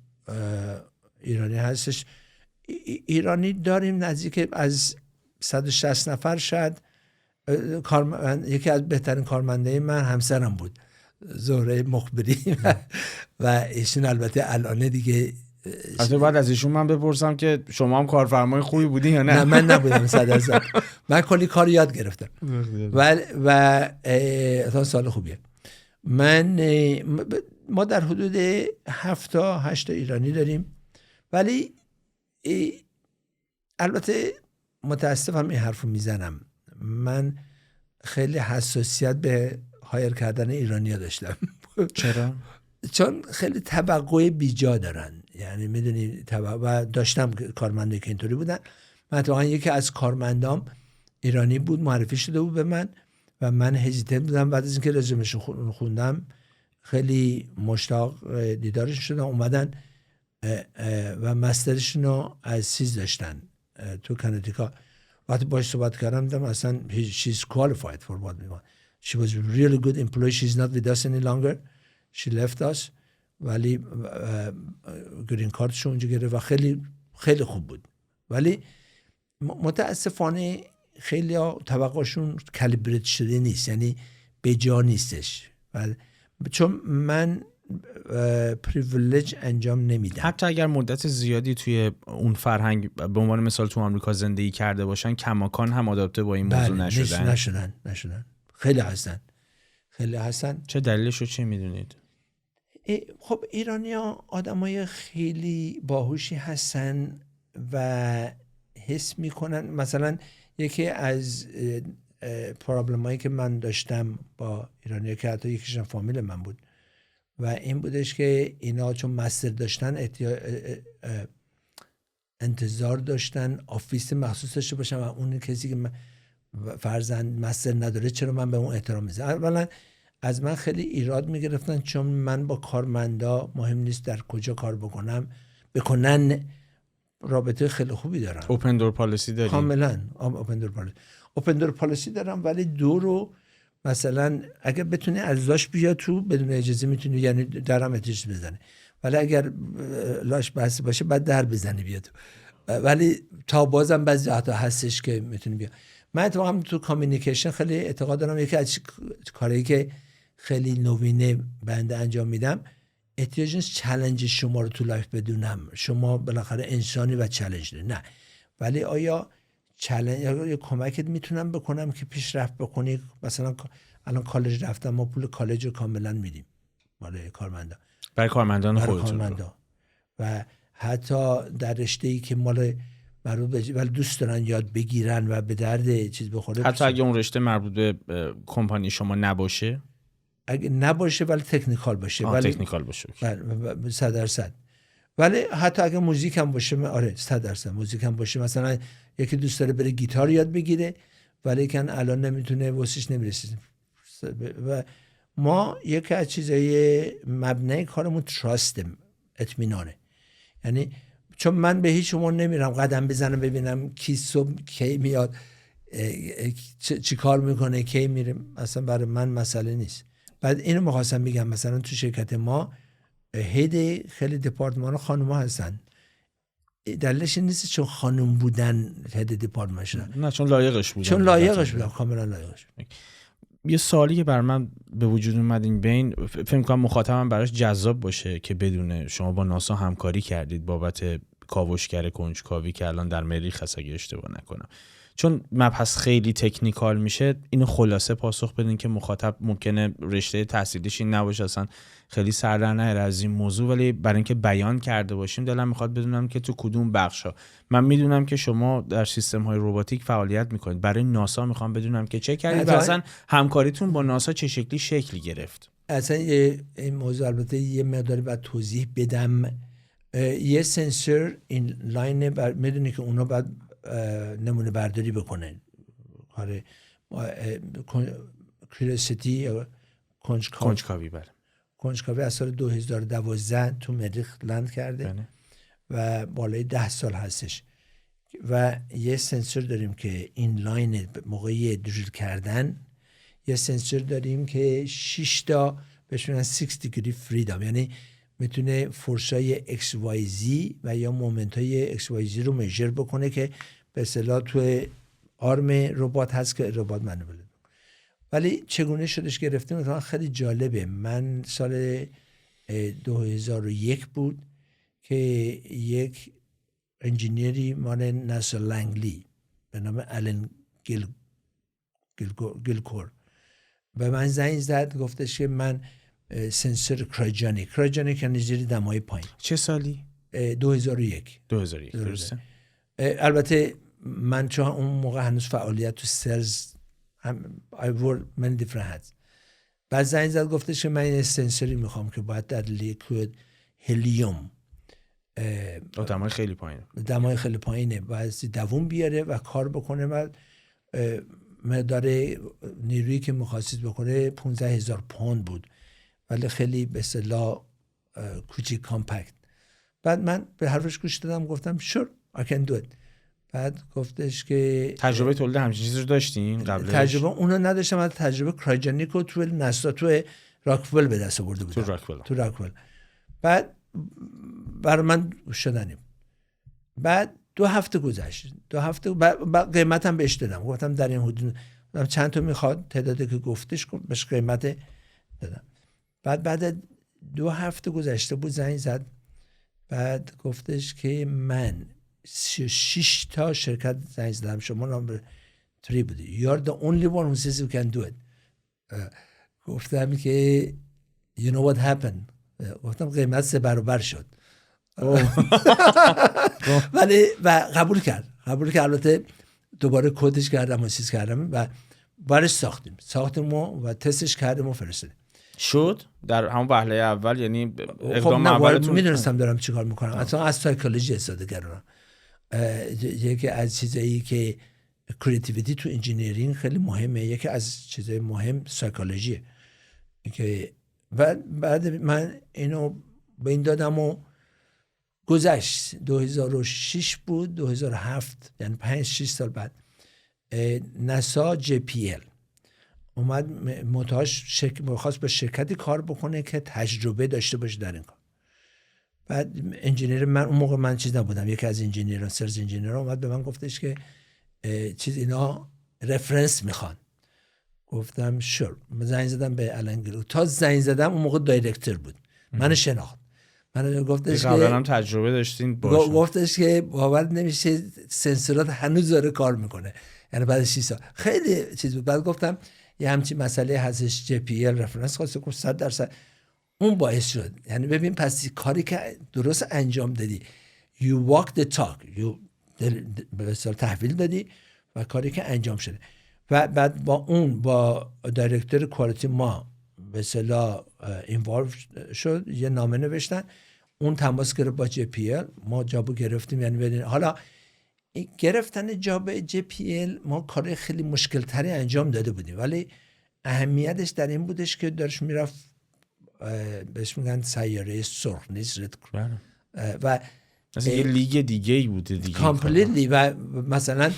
ایرانی هستش. ایرانی داریم نزدیک از 160 نفر. شاید یکی از بهترین کارمنده من همسرم بود، زهره مخبری و ایشون البته الان دیگه البته بعد از ایشون من بپرسم که شما هم کارفرمای خوبی بودی یا نه؟ نه من نبودم 100%. من کلی کار یاد گرفتم و تا سال خوبیه. ما در حدود 7 تا 8 ایرانی داریم ولی البته متاسفم این حرفو میزنم، من خیلی حساسیت به هایر کردن ایرانی‌ها داشتم. چرا؟ چون خیلی توقع بیجا دارن، یعنی میدونی و داشتم کارمندی که اینطوری بودن. من اتفاقا یکی از کارمندام ایرانی بود، معرفی شده بود به من و من هزیتنت بودم. بعد از اینکه رزومه‌شو خوندم خیلی مشتاق دیدارش شدم. اومدن و مسترشون رو از چیز داشتن تو کنتیکا. وقتی باش صحبت کردم دیدم اصلا she's qualified for what we want. She was a really good employee. She's not with us any longer. She left us. ولی گرین کارتشو اونجا گرفت و خیلی خیلی خوب بود. ولی متاسفانه خیلی ها توقعشون کالیبریت شده نیست، یعنی به جا نیستش. چون من پریویلیج انجام نمیدم. حتی اگر مدت زیادی توی اون فرهنگ به عنوان مثال تو آمریکا زندگی کرده باشن، کماکان هم آداپته با این موضوع نشدن. خیلی هستن. چه دلیلش رو چه میدونید؟ خب ایرانی‌ها آدمای خیلی باهوشی هستن و حس میکنن. مثلا یکی از پرابلمایی که من داشتم با ایرانی‌ها که حتی یکیشون فامیل من بود و این بودش که اینا چون مستر داشتن انتظار داشتن آفیس مخصوص داشته باشن و اون کسی که فرزند مستر نداره چرا من به اون احترام میذارم. اولا از من خیلی ایراد میگرفتن چون من با کارمندا مهم نیست در کجا کار بکنن رابطه خیلی خوبی دارم. اوپن دور پالیسی داری؟ کاملا اوپن دور پالیسی دارم، ولی دو رو مثلا اگر بتونی ازش بیا تو بدون اجازه میتونی، یعنی درم اتیش بزنه، ولی اگر لاش بحث باشه بعد در بزنی بیا تو. ولی تا بازم بعضی حتی هستش که میتونی بیا. من اتفاقا تو کامیونیکیشن خیلی اعتقاد دارم. یکی از کارهایی که خیلی نوینه بنده انجام میدم، احتیاج نیست چالش شما رو تو لایف بدونم، شما بالاخره انسانی و چالش داری، نه، ولی آیا چالش یا کمکت میتونم بکنم که پیشرفت بکنی. مثلا الان کالج رفتم، ما پول کالج رو کاملا میدیم برای کارمندا، برای کارمندان خودتون و حتی در رشته‌ای که مال مربوط به ولی دوست دارن یاد بگیرن و به درد چیز بخوره، حتی اگه اون رشته مربوط به کمپانی شما نباشه، اگه نباشه ولی تکنیکال باشه، ولی تکنیکال باشه 100%. ولی حتی اگه موزیک هم باشه، آره 100% موزیک هم باشه. مثلا یکی دوست داره بره گیتار یاد بگیره ولی کن الان نمیتونه، واسش نمیرسه. و ما یکی از چیزای مبنای کارمون تراست، اطمینانه. یعنی چون من به هیچ شما نمیرم قدم بزنم ببینم کی صبح کی میاد چی کار میکنه کی میره، اصلا برای من مسئله نیست. بعد اینو می‌خواستم بگم، مثلا تو شرکت ما هید خیلی دپارتمان خانوما هستن. دلیلش نیست چون خانم بودن هد دپارتمان شدن، نه چون لایقش بودن، چون لایقش بودن، کاملا لایقش بودن. یه سوالی که بر من به وجود اومد این بین، فکر کنم مخاطبم براش جذاب باشه که بدونه شما با ناسا همکاری کردید بابت کاوشگر کنجکاوی که الان در مریخ هست اگه اشتباه نکنم. چون مبحث خیلی تکنیکال میشه، اینو خلاصه پاسخ بدین که مخاطب ممکنه رشته تحصیلیش این نباشه، اصلا خیلی سر در نیاره از این موضوع، ولی برای اینکه بیان کرده باشیم دلم میخواد بدونم که تو کدوم بخشا. من میدونم که شما در سیستم های رباتیک فعالیت میکنید، برای ناسا میخوام بدونم که چه کردید و اصلا همکاریتون با ناسا چه شکلی شکلی گرفت. اصلا این موضوع البته یه مقداری باید توضیح بدم. یه سنسور این لاین میدونی که اونا باید نمونه برداری بکنه، کار کریوسیتی کنجکاوی. بله، کنجکاوی از سال 2012 تو مریخ لند کرده. بله. و بالای 10 سال هستش و یه سنسور داریم که این لاین موقعی دریل کردن، یه سنسور داریم که 6 تا بهش میگن 6 دیگری فریدم، یعنی میتونه فورسای ایکس وای زی و یا مومنتای ایکس وای زی رو میجر بکنه که به اصطلاح تو آرم ربات هست که ربات منوال. ولی چگونه شدش گرفتیم مثلا خیلی جالبه. من سال 2001 بود که یک انجینیری مال ناسا لنگلی به نام آلن گیلکور به من زنگ زد، گفتش که من سنسور کرایوجنیک یعنی زیر دمای پایین. چه سالی؟ 2001 درسته. البته من چون اون موقع هنوز فعالیت تو سرز I work many different hats. بعد زنگ زد گفتش که من این سنسوری میخوام که باید در لیکوید هلیوم دمای خیلی پایینه باید دووم بیاره و کار بکنه و مقدار نیرویی که میخواستید بکنه 15,000 پوند بود، ولی خیلی به اصطلاح کوچیک کامپکت. بعد من به حرفش گوش دادم، گفتم sure I can do it. بعد گفتش که تجربه تولید همچین چیزی رو داشتین قبلش؟ تجربه اونو نداشتم، ولی تجربه کرایوجنیک رو تو ناسا تو راکول به دست آورده بودم. تو راکول. بعد برای من شدنیم. بعد 2 هفته گذشت. 2 هفته بعد قیمتم بهش دادم، گفتم در این حدود چند تا میخواد، تعدادی که گفتش بهش قیمت دادم. بعد 2 هفته گذشته بود زنگ زد، بعد گفتش که من 6 تا شرکت زنگ زدم، شما نمبر 3 بودی. You are the only one who says you can do it. گفتم که you know what happened. گفتم قیمت 3 برابر شد. ولی و قبول کرد. البته دوباره کدش کردم و چیز کردم و برش ساختیم و تستش کردیم و فرستادیم. شد در همون وهله اول، یعنی اقدام اولتون میدونستم دارم چیکار میکنم. اصلا از سایکولوژی استفاده کردم. یکی از چیزایی که کریتیویتی تو انجینیرینگ خیلی مهمه، یکی از چیزای مهم سایکولوژیه که بعد من اینو به این دادم و گذشت 2006 بود 2007 یعنی 5-6 سال بعد ناسا JPL اومد خواست به شرکتی کار بکنه که تجربه داشته باشه در این کار. بعد انجینیر من اون موقع من چیز نبودم، یکی از انجینیران سرز انجینیران اومد به من گفتش که چیز اینا رفرنس میخوان. گفتم شور. زنگ زدم به الانگلو. تا زنگ زدم اون موقع دایرکتور بود. من شناخت. من گفتش که قبلا هم تجربه داشتین باشه. گفتش که باور نمیشه سنسورات هنوز داره کار میکنه، یعنی بعد 6 سال. خیلی چیز بود. بعد گفتم یه همچین مسئله هستش JPL رفرنس خاصه که 100% اون باعث شد. یعنی ببین پس کاری که درست انجام دادی you walk the talk به اصطلاح تحویل دادی و کاری که انجام شده. و بعد با دایرکتور کوالیتی ما به اصطلاح اینوالو شد، یه نامه نوشتن، اون تماس گرفت با JPL، ما جابو گرفتیم. یعنی ببین حالا گرفتن جاب JPL ما کار خیلی مشکل تری انجام داده بودیم، ولی اهمیتش در این بودش که داشت میرفت بهش میگن سیاره سرخ نیست و مثلا یه لیگ دیگه ای بوده دیگه کامپلیتلی. و مثلا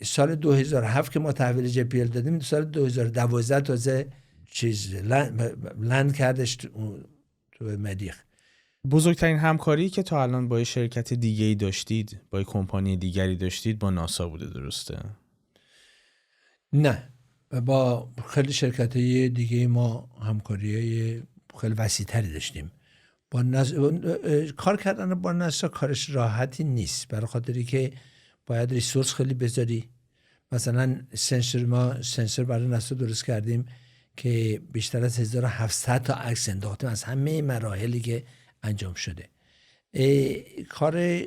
سال 2007 که ما تحویل JPL دادیم، سال 2012 تازه چیز لند کردش تو مریخ. بزرگترین همکاری که تا الان با یه شرکت دیگه ای داشتید، با یه کمپانی دیگری داشتید، با ناسا بوده درسته؟ نه، با خیلی شرکت‌های دیگه ما همکاری‌های خیلی وسیع‌تری داشتیم. با کار کردن با ناسا کارش راحتی نیست، برای خاطری که باید ریسورس خیلی بذاری. مثلا سنسور برای ناسا درست کردیم که بیشتر از 1700 تا عکس انداختیم از همه مراحلی که انجام شده. کار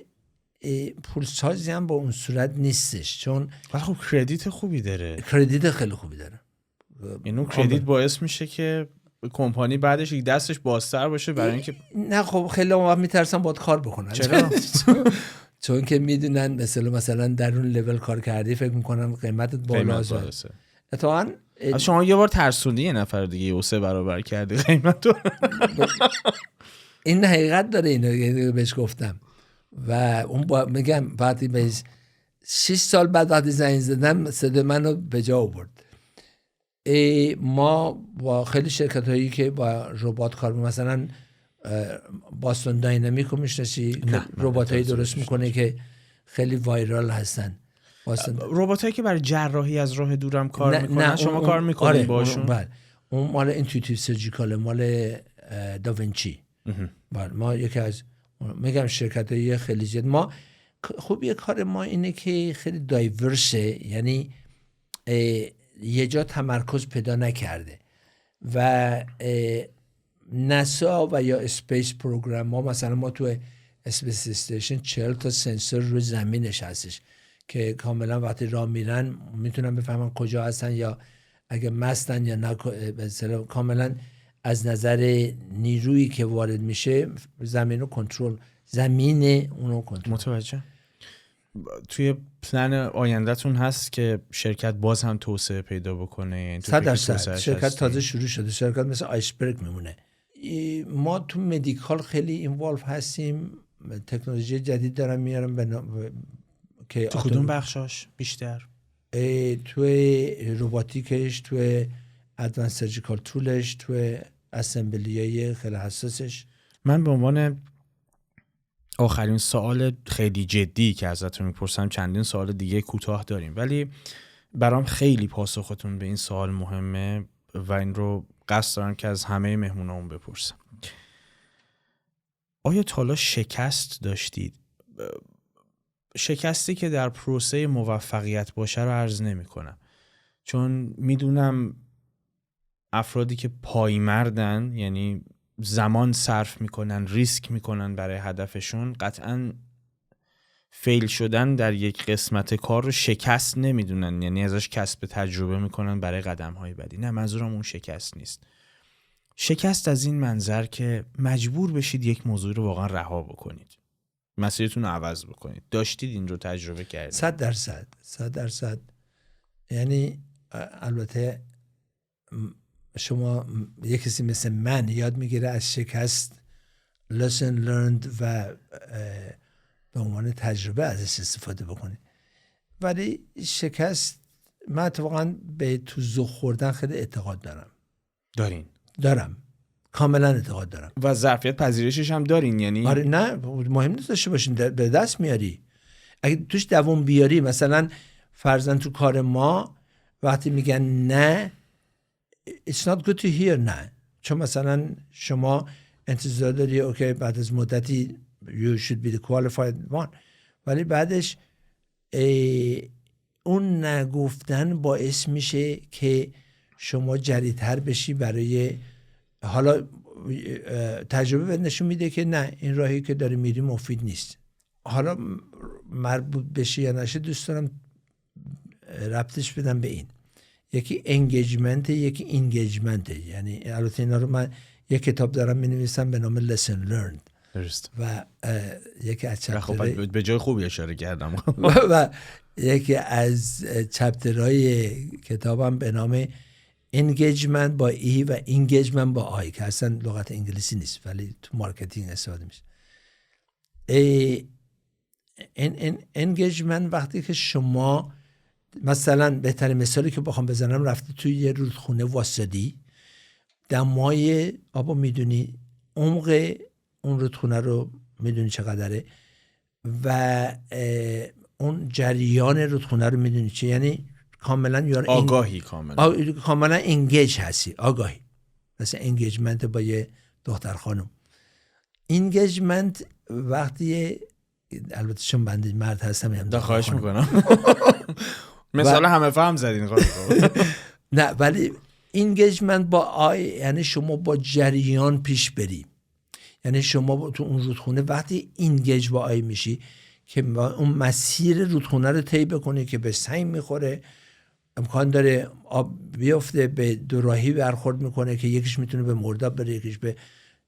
پولسازی هم با اون صورت نیستش، چون خب کردیت خوبی داره. کردیت خیلی خوبی داره. اینو کردیت باعث میشه که کمپانی بعدش یک دستش بازتر باشه برای اینکه نه خب خیلی وقت میترسن باید کار بکنن. چرا؟ چون که میدونن مثلا در اون لول کار کردی فکر میکنن قیمتت بالاست. اتفاقا شما یه بار ترسوندی یه نفر دیگه 3 برابر کردی قیمتو. این حقیقت داره، اینو بهش گفتم و اون میگم بعدی به 6 سال بعد وقتی زنگ زدم صدا منو به جا آورد. ما با خیلی شرکت هایی که با ربات کار می‌کنن، مثلا باستون داینامیک رو میشناسی؟ ربات هایی درست میکنه که خیلی وایرال هستن. ربات هایی که برای جراحی از راه دورم کار میکنن. شما کار میکنید باشون؟ اون مال اینتویتیو سرجیکال، مال داوینچی. ما یکی از میگم شرکت های خیلی زیاد. ما خوبی کار ما اینه که خیلی دایورسه، یعنی یه جا تمرکز پیدا نکرده و ناسا و یا اسپیس پروگرام ما، مثلا ما تو اسپیس استیشن 40 تا سنسور روی زمینش هستش که کاملا وقتی راه میرن میتونن بفهمن کجا هستن یا اگه مستن یا نه. کاملا از نظر نیرویی که وارد میشه زمین رو کنترل، زمین اونو کنترل. متوجه. توی پلن آیندهتون هست که شرکت باز هم توسعه پیدا بکنه؟ 100% شرکت تازه شروع شده، شرکت مثل آیسبرگ میمونه. ما تو مدیکال خیلی اینوالو هستیم، تکنولوژی جدید دارن میارن که تو کدوم بخشاش بیشتر؟ توی روباتیکش، توی ادوانس سرجیکال تولش، توی اسمبلیای خیلی حساسش. من به عنوان آخرین سوال خیلی جدی که ازتون میپرسم، چندین سوال دیگه کوتاه داریم ولی برام خیلی پاسختون به این سوال مهمه و این رو قصد دارم که از همه مهمونامون بپرسم. آیا تا حالا شکست داشتید؟ شکستی که در پروسه موفقیت باشه رو عرض نمی کنم، چون میدونم افرادی که پایمردن، یعنی زمان صرف میکنن، ریسک میکنن برای هدفشون، قطعاً فیل شدن در یک قسمت کار رو شکست نمیدونن، یعنی ازش کسب تجربه میکنن برای قدم‌های بعدی. نه، منظورم اون شکست نیست. شکست از این منظر که مجبور بشید یک موضوع رو واقعا رها بکنید، مسیرتون رو عوض بکنید. داشتید این رو تجربه کردید؟ 100%. یعنی البته شما یک کسی مثل من یاد میگیره از شکست lesson learned و به عنوان تجربه ازش استفاده بکنید. ولی شکست من اتفاقا به تو ذوق خوردن خیلی اعتقاد دارم کاملا اعتقاد دارم. و ظرفیت پذیرشش هم دارین یعنی؟ آره نه مهم نیست داشته باشین، به دست میاری. اگه توش دوام بیاری، مثلا فرضاً تو کار ما وقتی میگن نه it's not good to hear نه، چون مثلا شما انتظار داری اوکی بعد از مدتی you should be the qualified one، ولی بعدش اون نگفتن باعث میشه که شما جری‌تر بشی برای حالا تجربه بهت نشون میده که نه این راهی که داری میری مفید نیست. حالا مربوط بشه یا نشه دوست دارم ربطش بدم به این، یکی انگیجمنت یکی اینگیجمنت. یعنی البته اینا رو من یک کتاب دارم مینویسم به نام lesson learned درست و یکی از چپترهای به جای خوبی اشاره کردم و یکی از چپترهای کتابم به نام engagement با ای و engagement با آی که اصلا لغت انگلیسی نیست ولی تو مارکتینگ استفاده میشه. engagement وقتی که شما مثلا بهترین مثالی که بخوام بزنم، رفتی توی یه رودخونه واسدی، دمای آبو میدونی، عمق اون رودخونه رو میدونی چقدره و اون جریان رودخونه رو میدونی چه، یعنی کاملا آگاهی کاملا انگیج هستی، آگاهی. مثلا انگیجمنت با یه دختر خانم. انگیجمنت وقتی البته چون بنده مرد هستم خواهش میکنم مثلا همه فهم زدین نه ولی انگیجمنت با آی یعنی شما با جریان پیش بری، یعنی شما تو اون رودخونه وقتی انگیج با آی میشی که اون مسیر رودخونه رو طی بکنی که به سنگ میخوره، امکان داره آب بیفته، به دو راهی برخورد میکنه که یکیش میتونه به مرداب بره یکیش به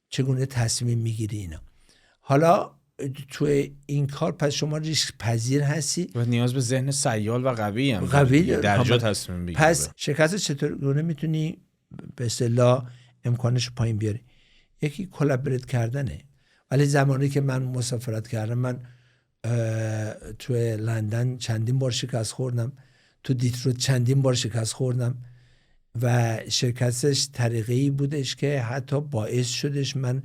چگونه تصمیم میگیری اینا. حالا تو این کار پس شما ریسک پذیر هستی و نیاز به ذهن سیال و قوی هم در جا تصمیم بگیری. پس شکست چطور میتونی به اصطلاح امکانش پایین بیاری؟ یکی کلابریت کردنه. ولی زمانی که من مسافرت کردم، من تو لندن چندین بار شکست خوردم، تو دترویت چندین بار شکست خوردم و شکستش طریقی بودش که حتی باعث شدش من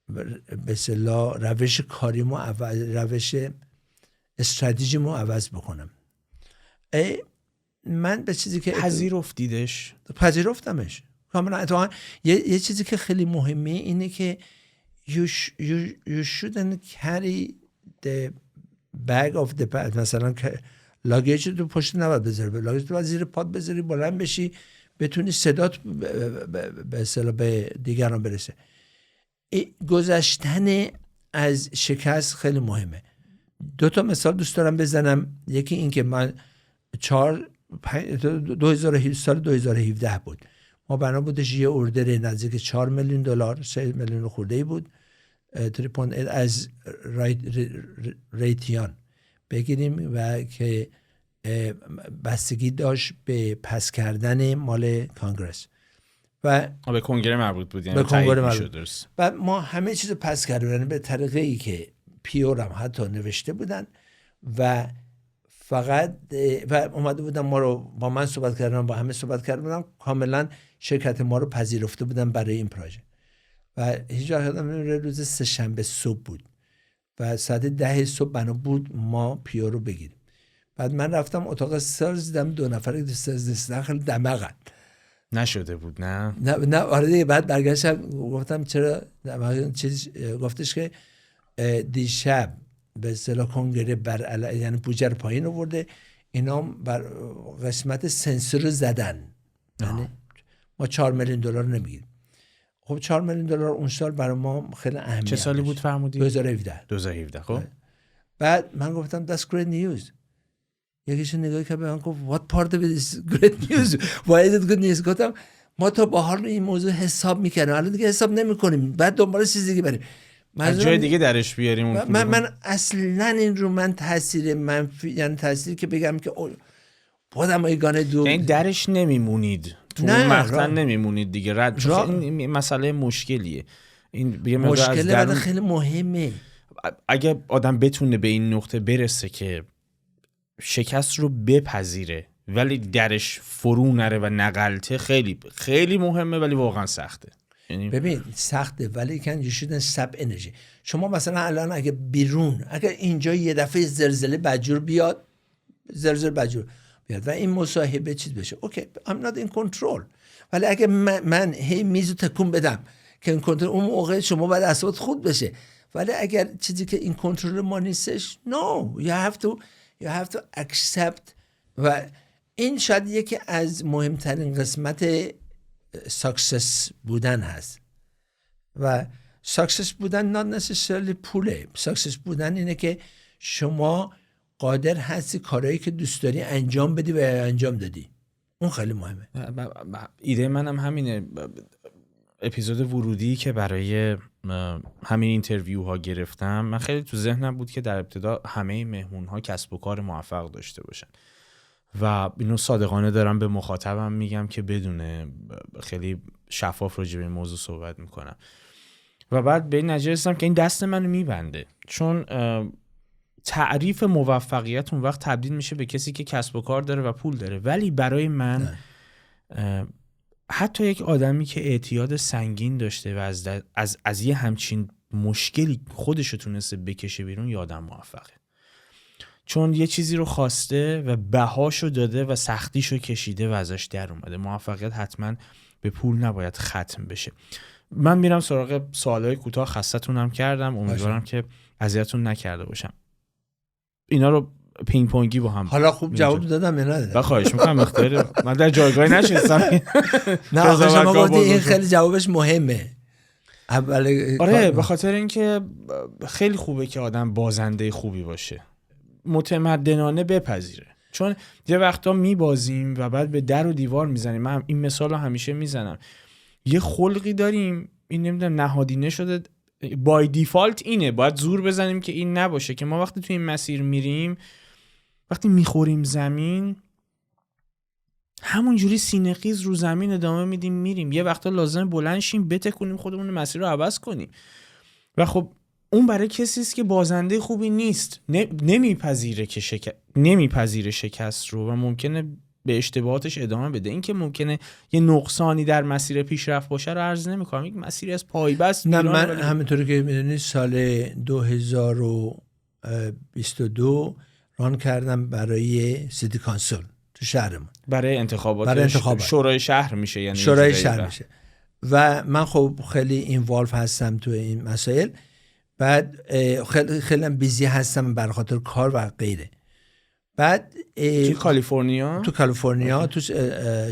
به اصطلاح روش کاریمو روش استراتژیمو عوض بکنم. من به چیزی که پذیرفتمش کاملا. اتفاقا یه چیزی که خیلی مهمه اینه که you shouldn't carry the bag of the past. مثلا لاگیج تو پشت نباید بذاری، لاگیج تو باید زیر پات بذاری، بلند بشی بتونی صدات به اصطلاح به دیگران برسه. گذشتن از شکست خیلی مهمه. 2 مثال دوست دارم بزنم. یکی این که من سال 2017 بود، ما بنا بودش یه اوردر نزدیک $4 میلیون 3 میلیون خورده بود از ریتیان بگیریم و که بستگی داشت به پس کردن مال کانگرس و به کنگره مربوط بود، یعنی به کنگره مربوط. درست. و ما همه چیز پس کردیم، یعنی به طریقه ای که پیورم حتی نوشته بودن و فقط و اومده بودن ما رو با من صحبت کردن، با همه صحبت کردن، کاملا شرکت ما رو پذیرفته بودن برای این پروژه. و هیچ وقت روز سه‌شنبه صبح بود و ساعت 10 صبح بنا بود ما پیو رو بگیریم. بعد من رفتم اتاق سرز دیدم 2 نفر سرز داخل دماغن نشده بود. نه آره دیگه. بعد برگشتم گفتم چرا چیز گفتش که دیشب به اصطلاح کنگره یعنی بودجه رو پایین آورده، اینا بر قسمت سنسور رو زدن، یعنی ما $4 میلیون نمیگیریم. خب $4 میلیون اون سال برای ما خیلی اهمیت. چه سالی بود فرمودی؟ 2017. خب بعد من گفتم that's great news. یکیش نگاه که به من گفت what part of it is great news? why is it good news؟ گفتم ما تا با حال این موضوع حساب میکنیم، الان دیگه حساب نمیکنیم، بعد دنبال چیز دیگه بریم از جای دیگه درش بیاریم. من اصلا این رو من تاثیر منفی، یعنی تاثیر که بگم که خودم ایگانه دو یعنی درش نمیمونید تو اون مقطع نمیمونید دیگه، رد این مسئله مشکلیه. این مشکل خیلی مهمه. اگه آدم بتونه به این نقطه برسه که شکست رو بپذیره ولی درش فرو نره و نقلته، خیلی خیلی مهمه ولی واقعا سخته. ببین سخته ولی کن شدن سب انرژی. شما مثلا الان اگه بیرون، اگه اینجا یه دفعه زلزله بدجور بیاد، و این مصاحبه چیز بشه، اوکی I'm not in control. ولی اگه من هی میزو تکون بدم که این کنترل، اون موقع شما باید اعصابت خود بشه. ولی اگر چیزی که این کنترل ما نیستش، no you have to accept. و این شاید یکی از مهمترین قسمت ساکسس بودن هست. و ساکسس بودن not necessarily پوله. ساکسس بودن اینه که شما قادر هستی کارهایی که دوست داری انجام بدی و انجام دادی. اون خیلی مهمه. ایده منم همینه. اپیزود ورودی که برای همین اینترویو ها گرفتم، من خیلی تو ذهنم بود که در ابتدا همه مهمون ها کسب و کار موفق داشته باشن و اینو صادقانه دارم به مخاطبم میگم که بدونه، خیلی شفاف راجع به این موضوع صحبت میکنم. و بعد به این نتیجه رسیدم که این دست منو میبنده، چون تعریف موفقیت اون وقت تبدیل میشه به کسی که کسب و کار داره و پول داره. ولی برای من حتی یک آدمی که اعتیاد سنگین داشته و از یه همچین مشکلی خودشو تونسته بکشه بیرون، یه آدم موفقه، چون یه چیزی رو خواسته و بهاشو داده و سختیشو کشیده و ازش در اومده. موفقیت حتما به پول نباید ختم بشه. من میرم سراغ سوالای کوتاه، خستتونم کردم، امیدوارم که اذیتتون نکرده باشم. اینا رو پینگ پونگی با هم. حالا خوب جواب دادم یا ندادم؟ خواهش میکنم، اختیار من در جایگاهی نشستم. نه شما گفتید این خیلی جوابش مهمه. آره به خاطر اینکه خیلی خوبه که آدم بازنده خوبی باشه، متمدنانه بپذیره. چون یه وقتا میبازیم و بعد به در و دیوار میزنیم. من این مثال رو همیشه میزنم. یه خلقی داریم، این نمیدونم نهادینه شده بای دیفالت اینه، باید زور بزنیم که این نباشه. که ما وقتی توی این مسیر میریم، وقتی میخوریم زمین، همونجوری سینه‌خیز رو زمین ادامه میدیم میریم. یه وقتا لازم بلند شیم بتکونیم خودمون مسیر رو عوض کنیم. و خب اون برای کسی است که بازنده خوبی نیست، نمیپذیره شکست رو و ممکنه به اشتباهاتش ادامه بده. این که ممکنه یه نقصانی در مسیر پیشرفت باشه رو عرض نمی‌کنم، یک مسیری از پایبست. نه من همینطوری که می‌دونید سال 2022 ران کردم برای سیتی کانسل تو شهرمون، برای انتخابات شورای شهر میشه، یعنی شورای شهر میشه. و من خب خیلی اینوالو هستم تو این مسائل. بعد خیلی بیزی هستم بر خاطر کار و غیره. بعد تو کالیفرنیا تو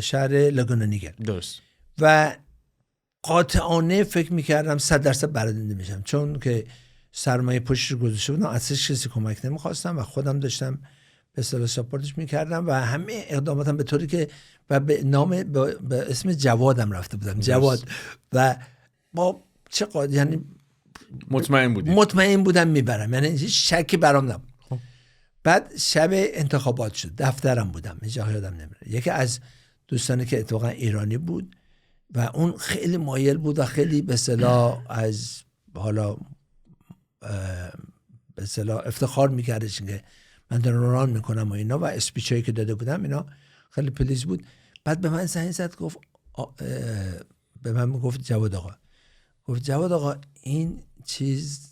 شهر لاگونا نیگر. درست. و قاطعانه فکر میکردم 100% برنده میشم، چون که سرمایه پشتش گذاشته بودم، اصلش کسی کمک نمیخواستم و خودم داشتم به اصطلاح ساپورتش میکردم و همه اقداماتم به طوری که و به نام به اسم جوادم رفته بودم. جواد. و با چه یعنی مطمئن بودم میبرم، یعنی هیچ شکی برام نبود. بعد شب انتخابات شد، دفترم بودم، هیچ جا یادم نمیره. یکی از دوستانی که اتفاقا ایرانی بود و اون خیلی مایل بود و خیلی به اصطلاح از حالا به اصطلاح افتخار میکردش که من دارم ران میکنم و اینا، و اسپیچایی که داده بودم اینا خیلی پلیز بود. بعد به من زنگ زد، گفت به من گفت جواد آقا این چیز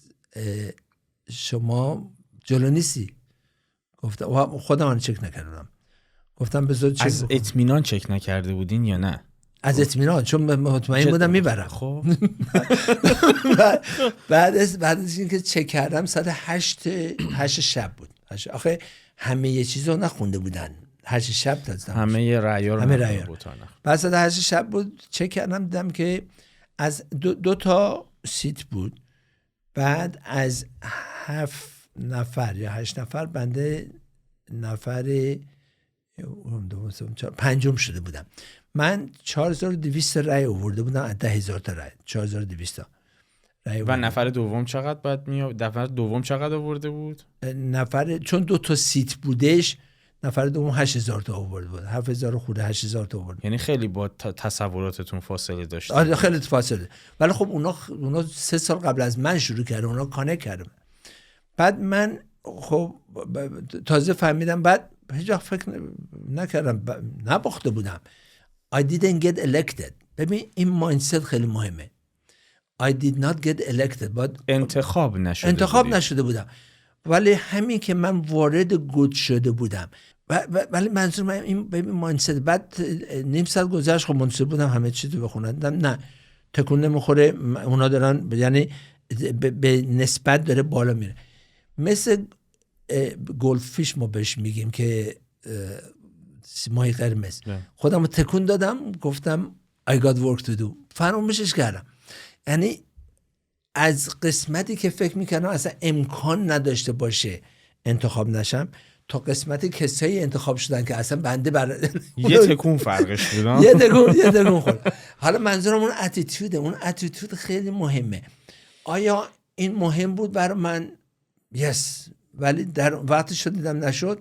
شما جلو نیستی. گفتم خودم رو چک نکردم. گفتم بذار چک از اطمینان چک نکرده بودین یا نه؟ از اطمینان، چون مطمئن بودم میبرم. خب بعد از اینکه چک کردم ساعت 8 شب بود. آخه همه یه چیزو نخونده بودن، 8 شب دادم، همه رأی‌ها رو بعد ساعت 8 شب بود چک کردم، دیدم که از دو تا سیت بود. بعد از 7 نفر یا 8 نفر بنده نفر پنجم شده بودم. من 4200 رای آورده بودم از 10000 تا رای. 4200 رای. و نفر دوم چقدر بعد میاد؟ نفر دوم چقدر آورده بود؟ چون 2 تا سیت بودش نفر دوم 8000 تا آورده بود، 7000 خورده 8000 تا آورد. یعنی خیلی با تصوراتتون فاصله داشت. آره خیلی فاصله. ولی خب اونا 3 سال قبل از من شروع کردن، اونا کانکت کردم. بعد من خب تازه فهمیدم، بعد هیچ وقت فکر نکردم، نباخته بودم. I didn't get elected. ببین این مایندست خیلی مهمه. I did not get elected. انتخاب نشده بودم. ولی همین که من وارد گود شده بودم، ولی منظور من این ببین مایندست. بعد نیم ساعت گذشت، خب منتظر بودم همه چی رو بخونن، نه تکون نمیخوره، اونا دارن یعنی به نسبت داره بالا میره. مثل گلفیش ما بهش میگیم که ماهی قرمز. خودم رو تکون دادم، گفتم I got work to do، فراموشش کردم. یعنی از قسمتی که فکر میکردم اصلا امکان نداشته باشه انتخاب نشم، تا قسمتی کسایی انتخاب شدن که اصلا بنده یه تکون فرقش بود. یه تکون خورد. حالا منظورم اون اتیتود خیلی مهمه. آیا این مهم بود برای من؟ یس. ولی در وقتی شد دیدم نشد،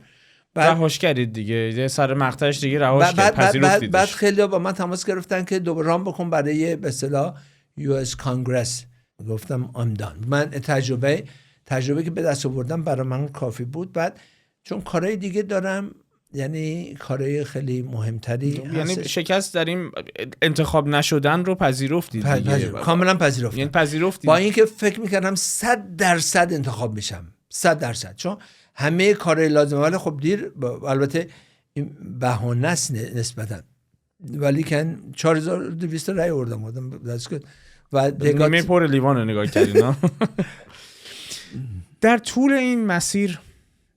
رهاش کردید دیگه، یه سر مقطعش دیگه رهاش کرد، پذیرفتیدش. بعد خیلی با من تماس گرفتن که دوباره رام بکن برای به اصطلاح US کانگرس. گفتم I'm done. من تجربه که به دست آوردم برای من کافی بود. بعد چون کارهای دیگه دارم، یعنی کارهای خیلی مهمتری، یعنی شکست در این انتخاب نشدن رو پذیرفتید دیگه. کاملا پذیرفتم. یعنی پذیرفتید. با اینکه فکر میکردم 100% انتخاب میشم، 100%، چون همه کارهای لازمه. ولی خب دیر، البته این بهانه است نسبتا، ولی که 4200 رای آوردم دست کرد و نیمه پر لیوان رو نگاه کردین. در طول این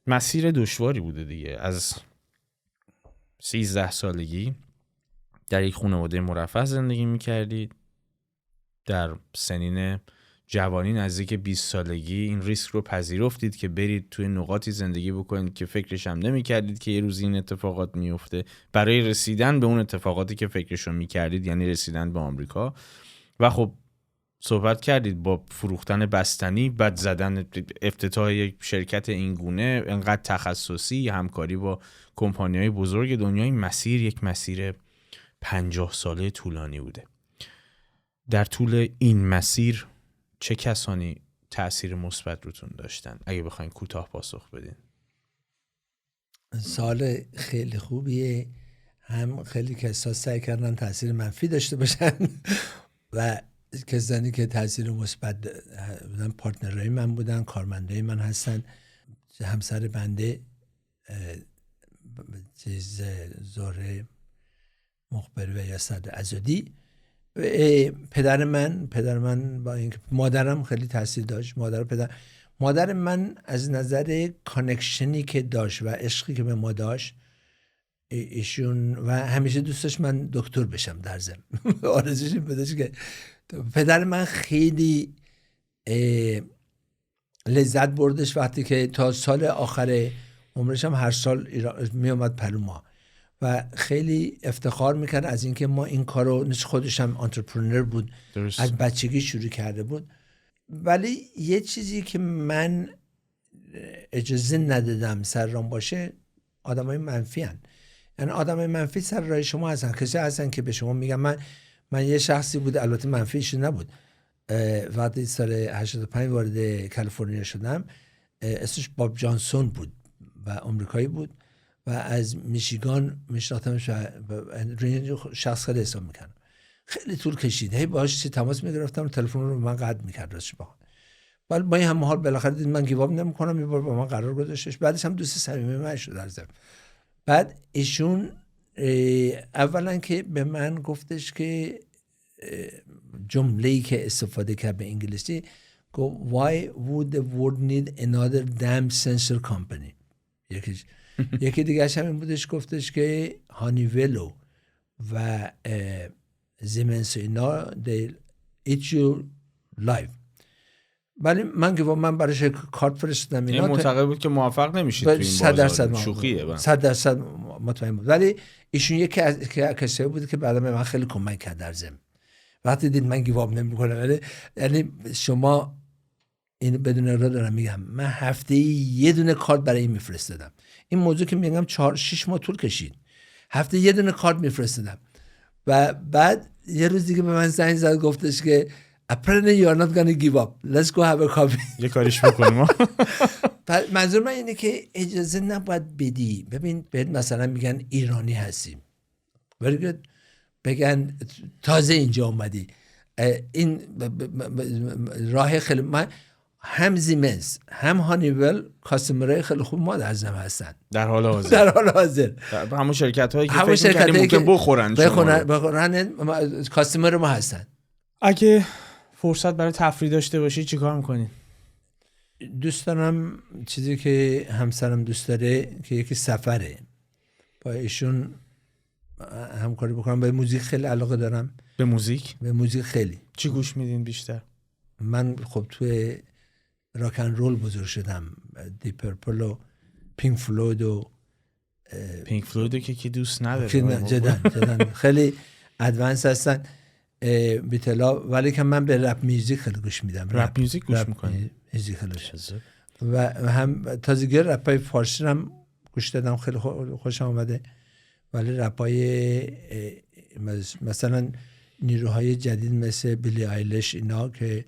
مسیر دشواری بوده دیگه. از 13 سالگی در یک خانواده مرفه زندگی میکردید، در سنین جوانی نزدیک 20 سالگی این ریسک رو پذیرفتید که برید توی نقاطی زندگی بکنید که فکرش هم نمی کردید که یه روزی این اتفاقات میفته، برای رسیدن به اون اتفاقاتی که فکرش رو می کردید، یعنی رسیدن به آمریکا. و خب صحبت کردید با فروختن بستنی، بعد زدن افتتاح یک شرکت این گونه انقدر تخصصی، همکاری با کمپانی‌های بزرگ دنیا. این مسیر یک مسیر 50 ساله طولانی بوده. در طول این مسیر چه کسانی تأثیر مثبت روتون داشتن؟ اگه بخواین کوتاه پاسخ بدین. سوال خیلی خوبیه. هم خیلی کسا سعی کردن تأثیر منفی داشته باشن و کسانی که تأثیر مثبت بودن پارتنرهای من بودن، کارمندای من هستن. همسر بنده زهره مخبری و یاسر ازادی، پدر من با اینکه مادرم خیلی تاثیر داشت. مادر من از نظر کانکشنی که داشت و عشقی که به ما داشت، ایشون و همیشه دوست داشت من دکتر بشم در ضمن. آرزوش این بودش که پدر من خیلی لذت بردش وقتی که تا سال آخر عمرش هم هر سال می اومد پلوما و خیلی افتخار میکرد از اینکه ما این کارو، خودش هم انترپرنور بود، درست. از بچگی شروع کرده بود. ولی یه چیزی که من اجازه ندادم سر راه باشه، آدمای منفی هن. یعنی آدمای منفی سر راه شما هستن، کسی هستن که به شما میگن من یه شخصی بود، البته منفیش نبود، وقتی سال 85 وارد کالیفرنیا شدم، اسمش باب جانسون بود و آمریکایی بود و از میشیگان میشناختمش و روی شخص خیلی حساب میکنم. خیلی طول کشید، هی باهاش تماس میگرفتم، تلفن رو من قطع میکرد راستش بخوام. ولی با این هم حال بالاخره دید من گیواب نمیکنم، یه بار با من قرار گذاشتش. بعدش هم دوست صمیمی من شد در ضمن. بعد ایشون اولا که به من گفتش که جمله‌ای که استفاده کرد به انگلیسی، گفت why would the world need another damn sensor company. یکی دیگه هم بودش، گفتش که هانیولو و زیمنس اینا they eat you live. ولی من براش کارت فرستادم. اینا معتقد بود که موفق نمیشید تو این بازار. شوخیه 100% مطمئن بود. ولی ایشون یکی از کسایی بود که بعدا من خیلی کمک کرد در ضمن. وقتی دید من گیواب نمیکنم، یعنی شما این بدون را دارم میگم، من هفته یه دونه کارت برای این میفرستادم. این موضوع که میگم 4-6 ماه طول کشید، هفته یه دونه کارت میفرستادم. و بعد یه روز دیگه به من زنگ زد گفتش که apparently you are not gonna give up, let's go have a coffee. یه کاریش بکنیم. منظور من اینه که اجازه نباید بدی. ببین بهت مثلا میگن ایرانی هستیم، بگن تازه اینجا اومدی، این راه خیلی، من هم زیمنز هم هانیول کاستمرای خیلی خوب ما در زم هستن در حال حاضر. همون شرکت هایی که فکر می‌کردیم ممکن بخورن کاستمر ما هستن. اگه فرصت برای تفریح داشته باشی چیکار می‌کنی؟ دوست دارم چیزی که همسرم دوست داره که یکی سفره، با ایشون همکاری بکنم. به موزیک خیلی علاقه دارم. به موزیک خیلی. چی گوش میدین بیشتر؟ من خب توی راکن رول بزرگ شدم، دی پرپل و پینک فلوید که دوست نداره جدن خیلی ادوانس هستن بیتلا، ولی که من به رپ میوزیک خیلی گوش میدم. رپ میوزیک گوش میکنی؟ و هم تازگی رپای فارسی هم گوش دادم، خیلی خوشم آمده. ولی رپای مثلا نیروهای جدید مثل بیلی آیلش اینا که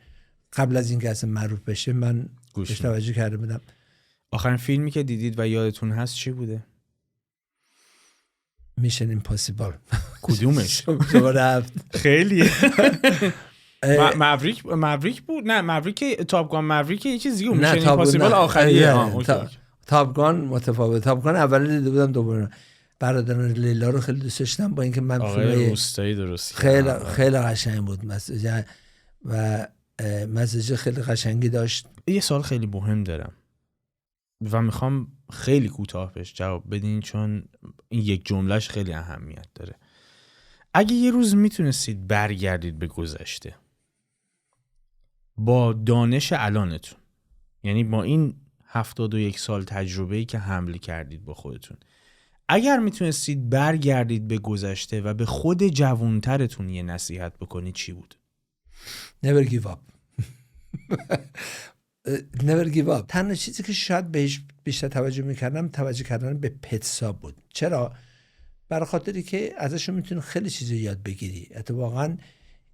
قبل از اینکه اصلا معروف بشه من گوش توجه کرده بودم. آخرین فیلمی که دیدید و یادتون هست چی بوده؟ میشن ایمپاسیبل. کدومش؟ خیلی مبریک بود. نه مبریک تاپگان مبریک یه چیز دیگه. میشن ایمپاسیبل آخریه. تاپگان متفاوت. تاپگان اولی دیده بودم، دوباره برادران لیلا رو خیلی دوست داشتم، با اینکه من آقای روستایی درست خیلی قشنگ بود مسیج و مسیج خیلی قشنگی داشت. یه سوال خیلی مهم دارم و میخوام خیلی کوتاه بهش جواب بدین چون این یک جملهش خیلی اهمیت داره. اگه یه روز میتونستید برگردید به گذشته با دانش الانتون، یعنی با این 71 سال تجربه‌ای که حمل کردید با خودتون، اگر میتونستید برگردید به گذشته و به خود جوانترتون یه نصیحت بکنید چی بود؟ Never give up. Never give up. تنها چیزی که شاید بهش بیشتر توجه کردن به پتسا بود. چرا؟ برای خاطری که ازشون میتونی خیلی چیزی یاد بگیری. اتفاقا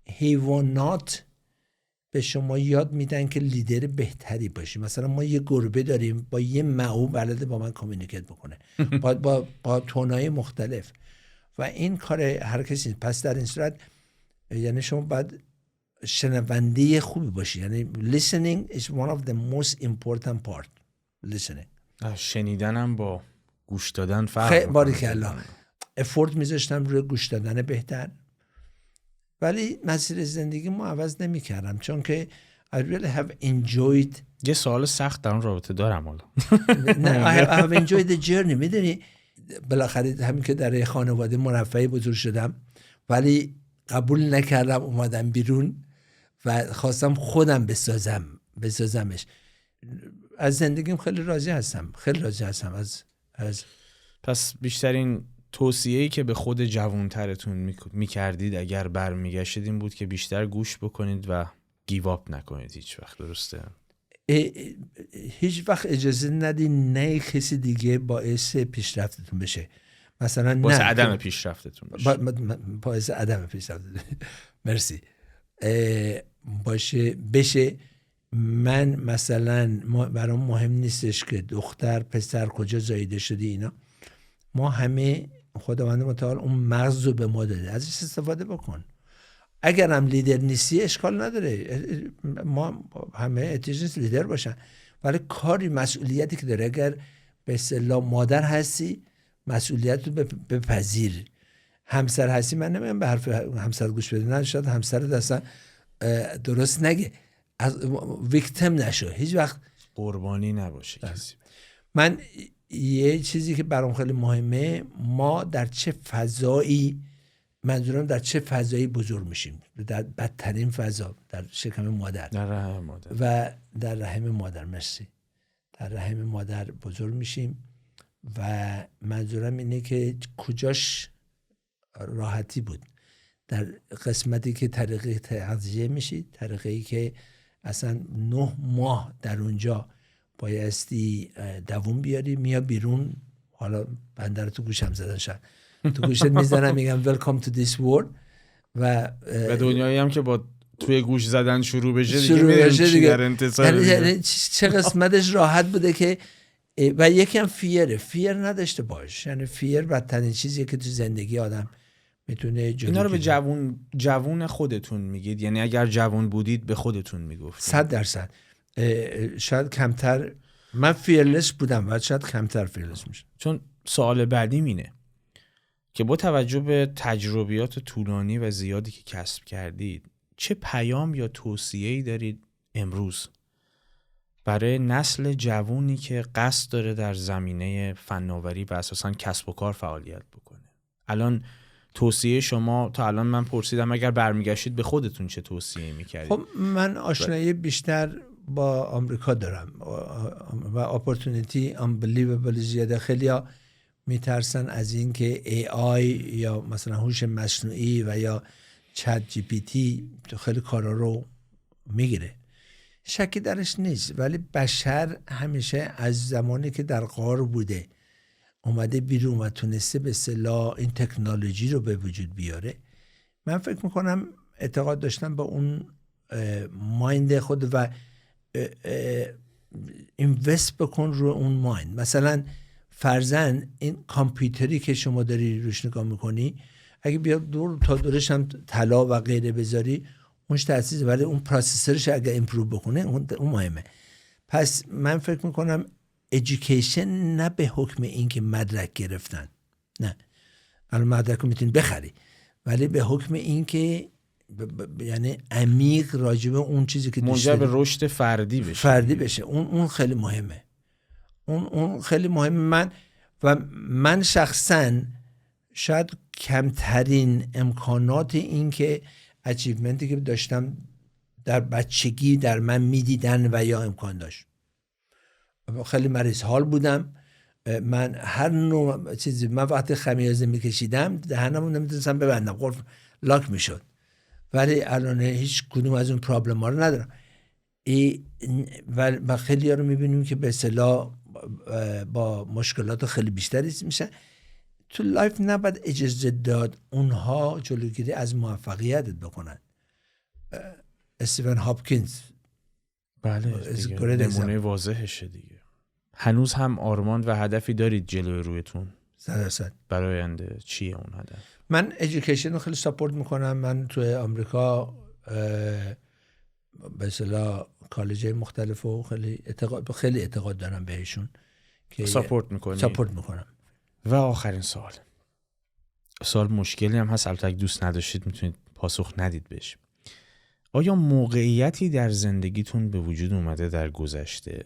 حیوانات به شما یاد میدن که لیدر بهتری باشی. مثلا ما یه گربه داریم با یه معو بلده با من کامیونیکیت بکنه با تونای مختلف و این کار هر کسی. پس در این صورت یعنی شما باید شنونده خوبی باشی. یعنی listening is one of the most important part. listening. شنیدنم با گوش دادن فرق میکنه. باریکالله. افورت میذاشتم روی گوش دادن بهتر، ولی مسیر زندگی ما عوض نمی کردم چون که I really have enjoyed. یه سوال سخت در اون رابطه دارم حالا. نه I have enjoyed the journey. میدونی بالاخره همین که در خانواده مرفهی بزرگ شدم ولی قبول نکردم، اومدم بیرون و خواستم خودم بسازمش. از زندگیم خیلی راضی هستم از پس بیشترین توصیه‌ای که به خود جوانترتون میکردید اگر برمیگشتید این بود که بیشتر گوش بکنید و گیو اپ نکنید هیچ وقت. درسته؟ هیچ وقت اجازه ندید نه کسی دیگه باعث پیشرفتتون بشه. مثلا باعث عدم پیشرفتتون باعث عدم پیشرفتتون مرسی بشه. من مثلا برام مهم نیستش که دختر پسر کجا زایده شده اینا. ما همه خداوند متعال اون مغز رو به ما داده، ازش استفاده بکن. اگر هم لیدر نیستی اشکال نداره، ما همه احتیاج لیدر باشن، ولی کاری مسئولیتی که داره. اگر به اصطلاح مادر هستی مسئولیت رو بپذیر. همسر هستی، من نمیگم به حرف همسر گوش بده، نه شاید همسر اصلا درست نگه، از ویکتیم نشو، هیچ وقت قربانی نباشه کسی. من یه چیزی که برام خیلی مهمه، ما در چه فضایی، منظورم در چه فضایی بزرگ میشیم. در بدترین فضا، در شکم مادر، در رحم مادر و در رحم مادر. مرسی. در رحم مادر بزرگ میشیم و منظورم اینه که کجاش راحتی بود. در قسمتی که طریقه تغذیه میشید، طریقه‌ای که اصلا 9 ماه در اونجا بایستی دووم بیاری، میا بیرون. حالا بندر تو گوشم زدن شد تو گوشت میزنم میگم welcome to this world و دنیایی هم که با توی گوش زدن شروع بشه دیگه چی در انتظار یعنی چه قسمتش راحت بوده که و یکی هم فیر نداشته باش. یعنی فیر بدترین چیزیه که تو زندگی آدم میتونه جلو. اینا رو به جوون خودتون میگید؟ یعنی اگر جوون بودید به خودتون میگفتید؟ 100%. شاید کمتر من فیرلس بودم و شاید کمتر فیرلس میشم. چون سوال بعدیم اینه که با توجه به تجربیات طولانی و زیادی که کسب کردید، چه پیام یا توصیه‌ای دارید امروز برای نسل جوونی که قصد داره در زمینه فناوری و اساساً کسب و کار فعالیت بکنه؟ الان توصیه شما، تا الان من پرسیدم اگر برمیگشتید به خودتون چه توصیه‌ای می‌کردید؟ خب من آشنایی بیشتر با آمریکا دارم و اپورتونیتی unbelievable زیاده. خیلی‌ها میترسن از این که AI یا مثلا هوش مصنوعی و یا چت جی پی تی خیلی کارا رو میگیره. شکی درش نیست، ولی بشر همیشه از زمانی که در غار بوده اومده بیرون و تونسته به اصطلاح این تکنولوژی رو به وجود بیاره. من فکر میکنم اعتقاد داشتم با اون مایند خود و اینوست بکن رو اون مایند. مثلا فرضاً این کامپیوتری که شما داری روش نگاه میکنی اگه بیا دور تا دورش هم طلا و غیره بذاری اونش تأسیسه، ولی اون پروسسورش اگه ایمپروو بکنه اون مهمه. پس من فکر میکنم ایژوکیشن نه به حکم این که مدرک گرفتن، نه الان مدرک رو میتونی بخری، ولی به حکم این که یعنی عمیق راجع به اون چیزی که منجر به رشد فردی بشه. اون خیلی مهمه. اون خیلی مهمه. من شخصا شاید کمترین امکانات این که اچیومنتی که داشتم در بچگی در من میدیدن و یا امکان داشت. خیلی مریض حال بودم. من هر نوع چیزی، من وقتی خمیازه میکشیدم دهنمو نمیتونستم ببندم، قرف لاک میشد. ولی الان هیچ کدوم از اون پرابلم ها رو ندارم. و خیلی ها رو میبینیم که به اصطلاح با مشکلات خیلی بیشتری میشن. تو لایف نباید اجازه داد اونها جلوگیری از موفقیتت بکنن. استیون هاپکینز بله نمونه واضحشه دیگه. هنوز هم آرمان و هدفی دارید جلوی رویتون؟ 100%. برای آینده چیه اون هدف؟ من ایژوکیشن رو خیلی ساپورت میکنم. من توی آمریکا به اصطلاح کالج‌های مختلف و خیلی اعتقاد دارم بهشون که ساپورت میکنم. و آخرین سوال مشکلی هم هست، البته اگه دوست نداشتید میتونید پاسخ ندید بهش. آیا موقعیتی در زندگیتون به وجود اومده در گذشته،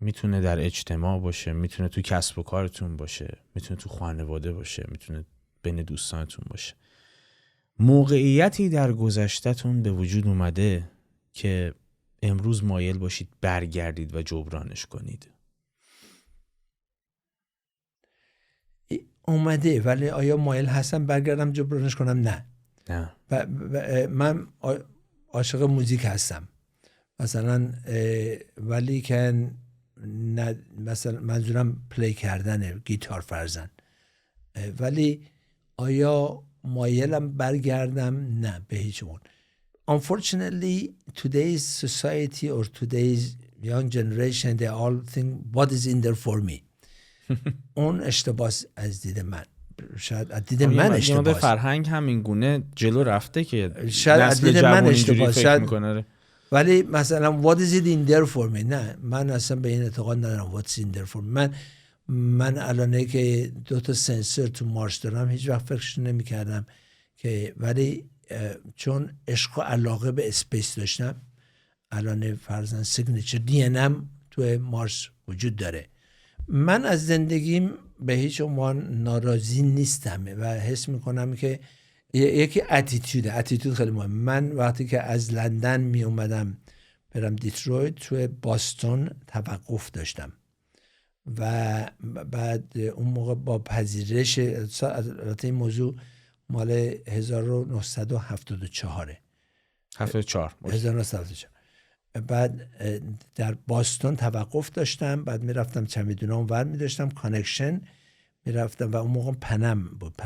میتونه در اجتماع باشه، میتونه تو کسب و کارتون باشه، میتونه تو خانواده باشه، میتونه بین دوستانتون باشه، موقعیتی در گذشته‌تون به وجود اومده که امروز مایل باشید برگردید و جبرانش کنید؟ اومده، ولی آیا مایل هستم برگردم جبرانش کنم؟ نه. من عاشق موزیک هستم مثلا، ولی که مثلا منظورم پلی کردنه، گیتار فرزن. ولی آیا مایلم برگردم؟ نه، به هیچ عنوان. Unfortunately today's society or today's young generation they all think what is in there for me. اون اشتباه از دید من، شاید از دید من اشتباه. فرهنگ همین گونه جلو رفته که شاید از دید من اشتباه فکر میکنه. ولی مثلا what is it in there for me، نه، من اصلا به این اعتقاد ندارم what is in there for me. من الانه که 2 سنسور تو مارس دارم هیچ وقت فکرش نمی کردم که، ولی چون عشق و علاقه به اسپیس داشتم، الان فرضاً سیگنیچر دی ان تو مارس وجود داره. من از زندگیم به هیچ عنوان ناراضی نیستم و حس میکنم که یکی اتیتود خیلی مهم. من وقتی که از لندن می اومدم برم دترویت، توی باستون توقف داشتم و بعد اون موقع با پذیرش، البته این موضوع مال 1974 1974 بعد در باستون توقف داشتم، بعد میرفتم چمدونام ور میداشتم کانکشن میرفتم و اون موقع پنم بود،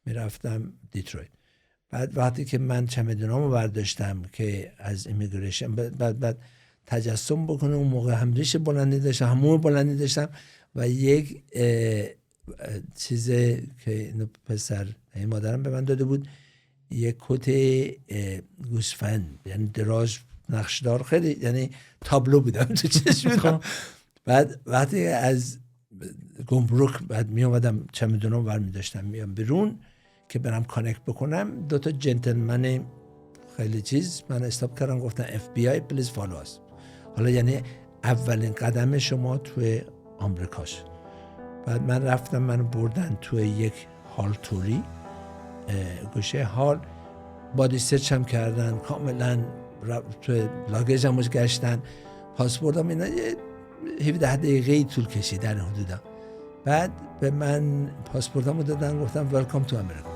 میرفتم دترویت. بعد وقتی که من چمدونامو برداشتم که از ایمیگریشن بعد تجسم بکنه، اون موقع هم ریش بلندی داشتم، همون بلندی داشتم و یک چیز که اینو پسر مادرم به من داده بود، یک کت گوسفند، یعنی دراز نقشدار، خیلی یعنی تابلو بودم تو چشم. بعد وقتی از گمرک بعد می اومدم چمدونام ور می داشتم میام بیرون که برم کانکت بکنم، 2 تا جنتلمن خیلی چیز من استاپ کردم، گفتن FBI پلیز فالو اس. حالا یعنی اولین قدم شما توی آمریکاش. بعد من رفتم، منو بردن توی یک هال توری، گوشه هال بادی سرچ هم کردن کاملا، توی لاگیجم گشتن، پاسپورتم اینا 17 دقیقه طول کشید در این حدودا. بعد به من پاسپورتمو دادن، گفتم ویلکام تو امریکا.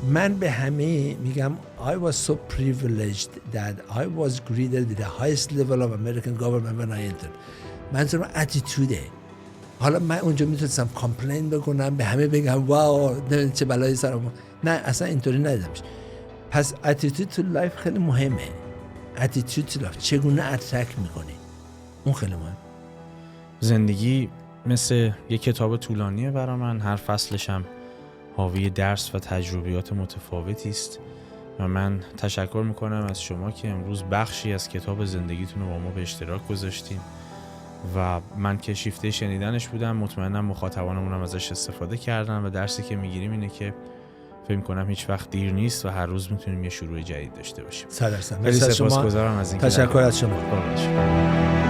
من به همه میگم I was so privileged that I was greeted with the highest level of American government when I entered. منظورم اتیتوده. حالا من اونجا میتونستم کامپلین بکنم، به همه بگم واو چه بلایی سرم، نه اصلا اینطوری ندیدمش. پس اتیتود تو لایف خیلی مهمه. اتیتود تو لایف چگونه اترک میکنی، اون خیلی مهمه. زندگی مثل یک کتاب طولانیه برای من، هر فصلش هم حاوی درس و تجربیات متفاوتی است و من تشکر میکنم از شما که امروز بخشی از کتاب زندگیتون رو با ما به اشتراک گذاشتین و من که شیفته شنیدنش بودم، مطمئنم مخاطبانمون هم ازش استفاده کردن و درسی که میگیریم اینه که فکر کنم هیچ وقت دیر نیست و هر روز میتونیم یه شروع جدید داشته باشیم. 100%. خیلی سپاسگزارم از این تشکر از شما.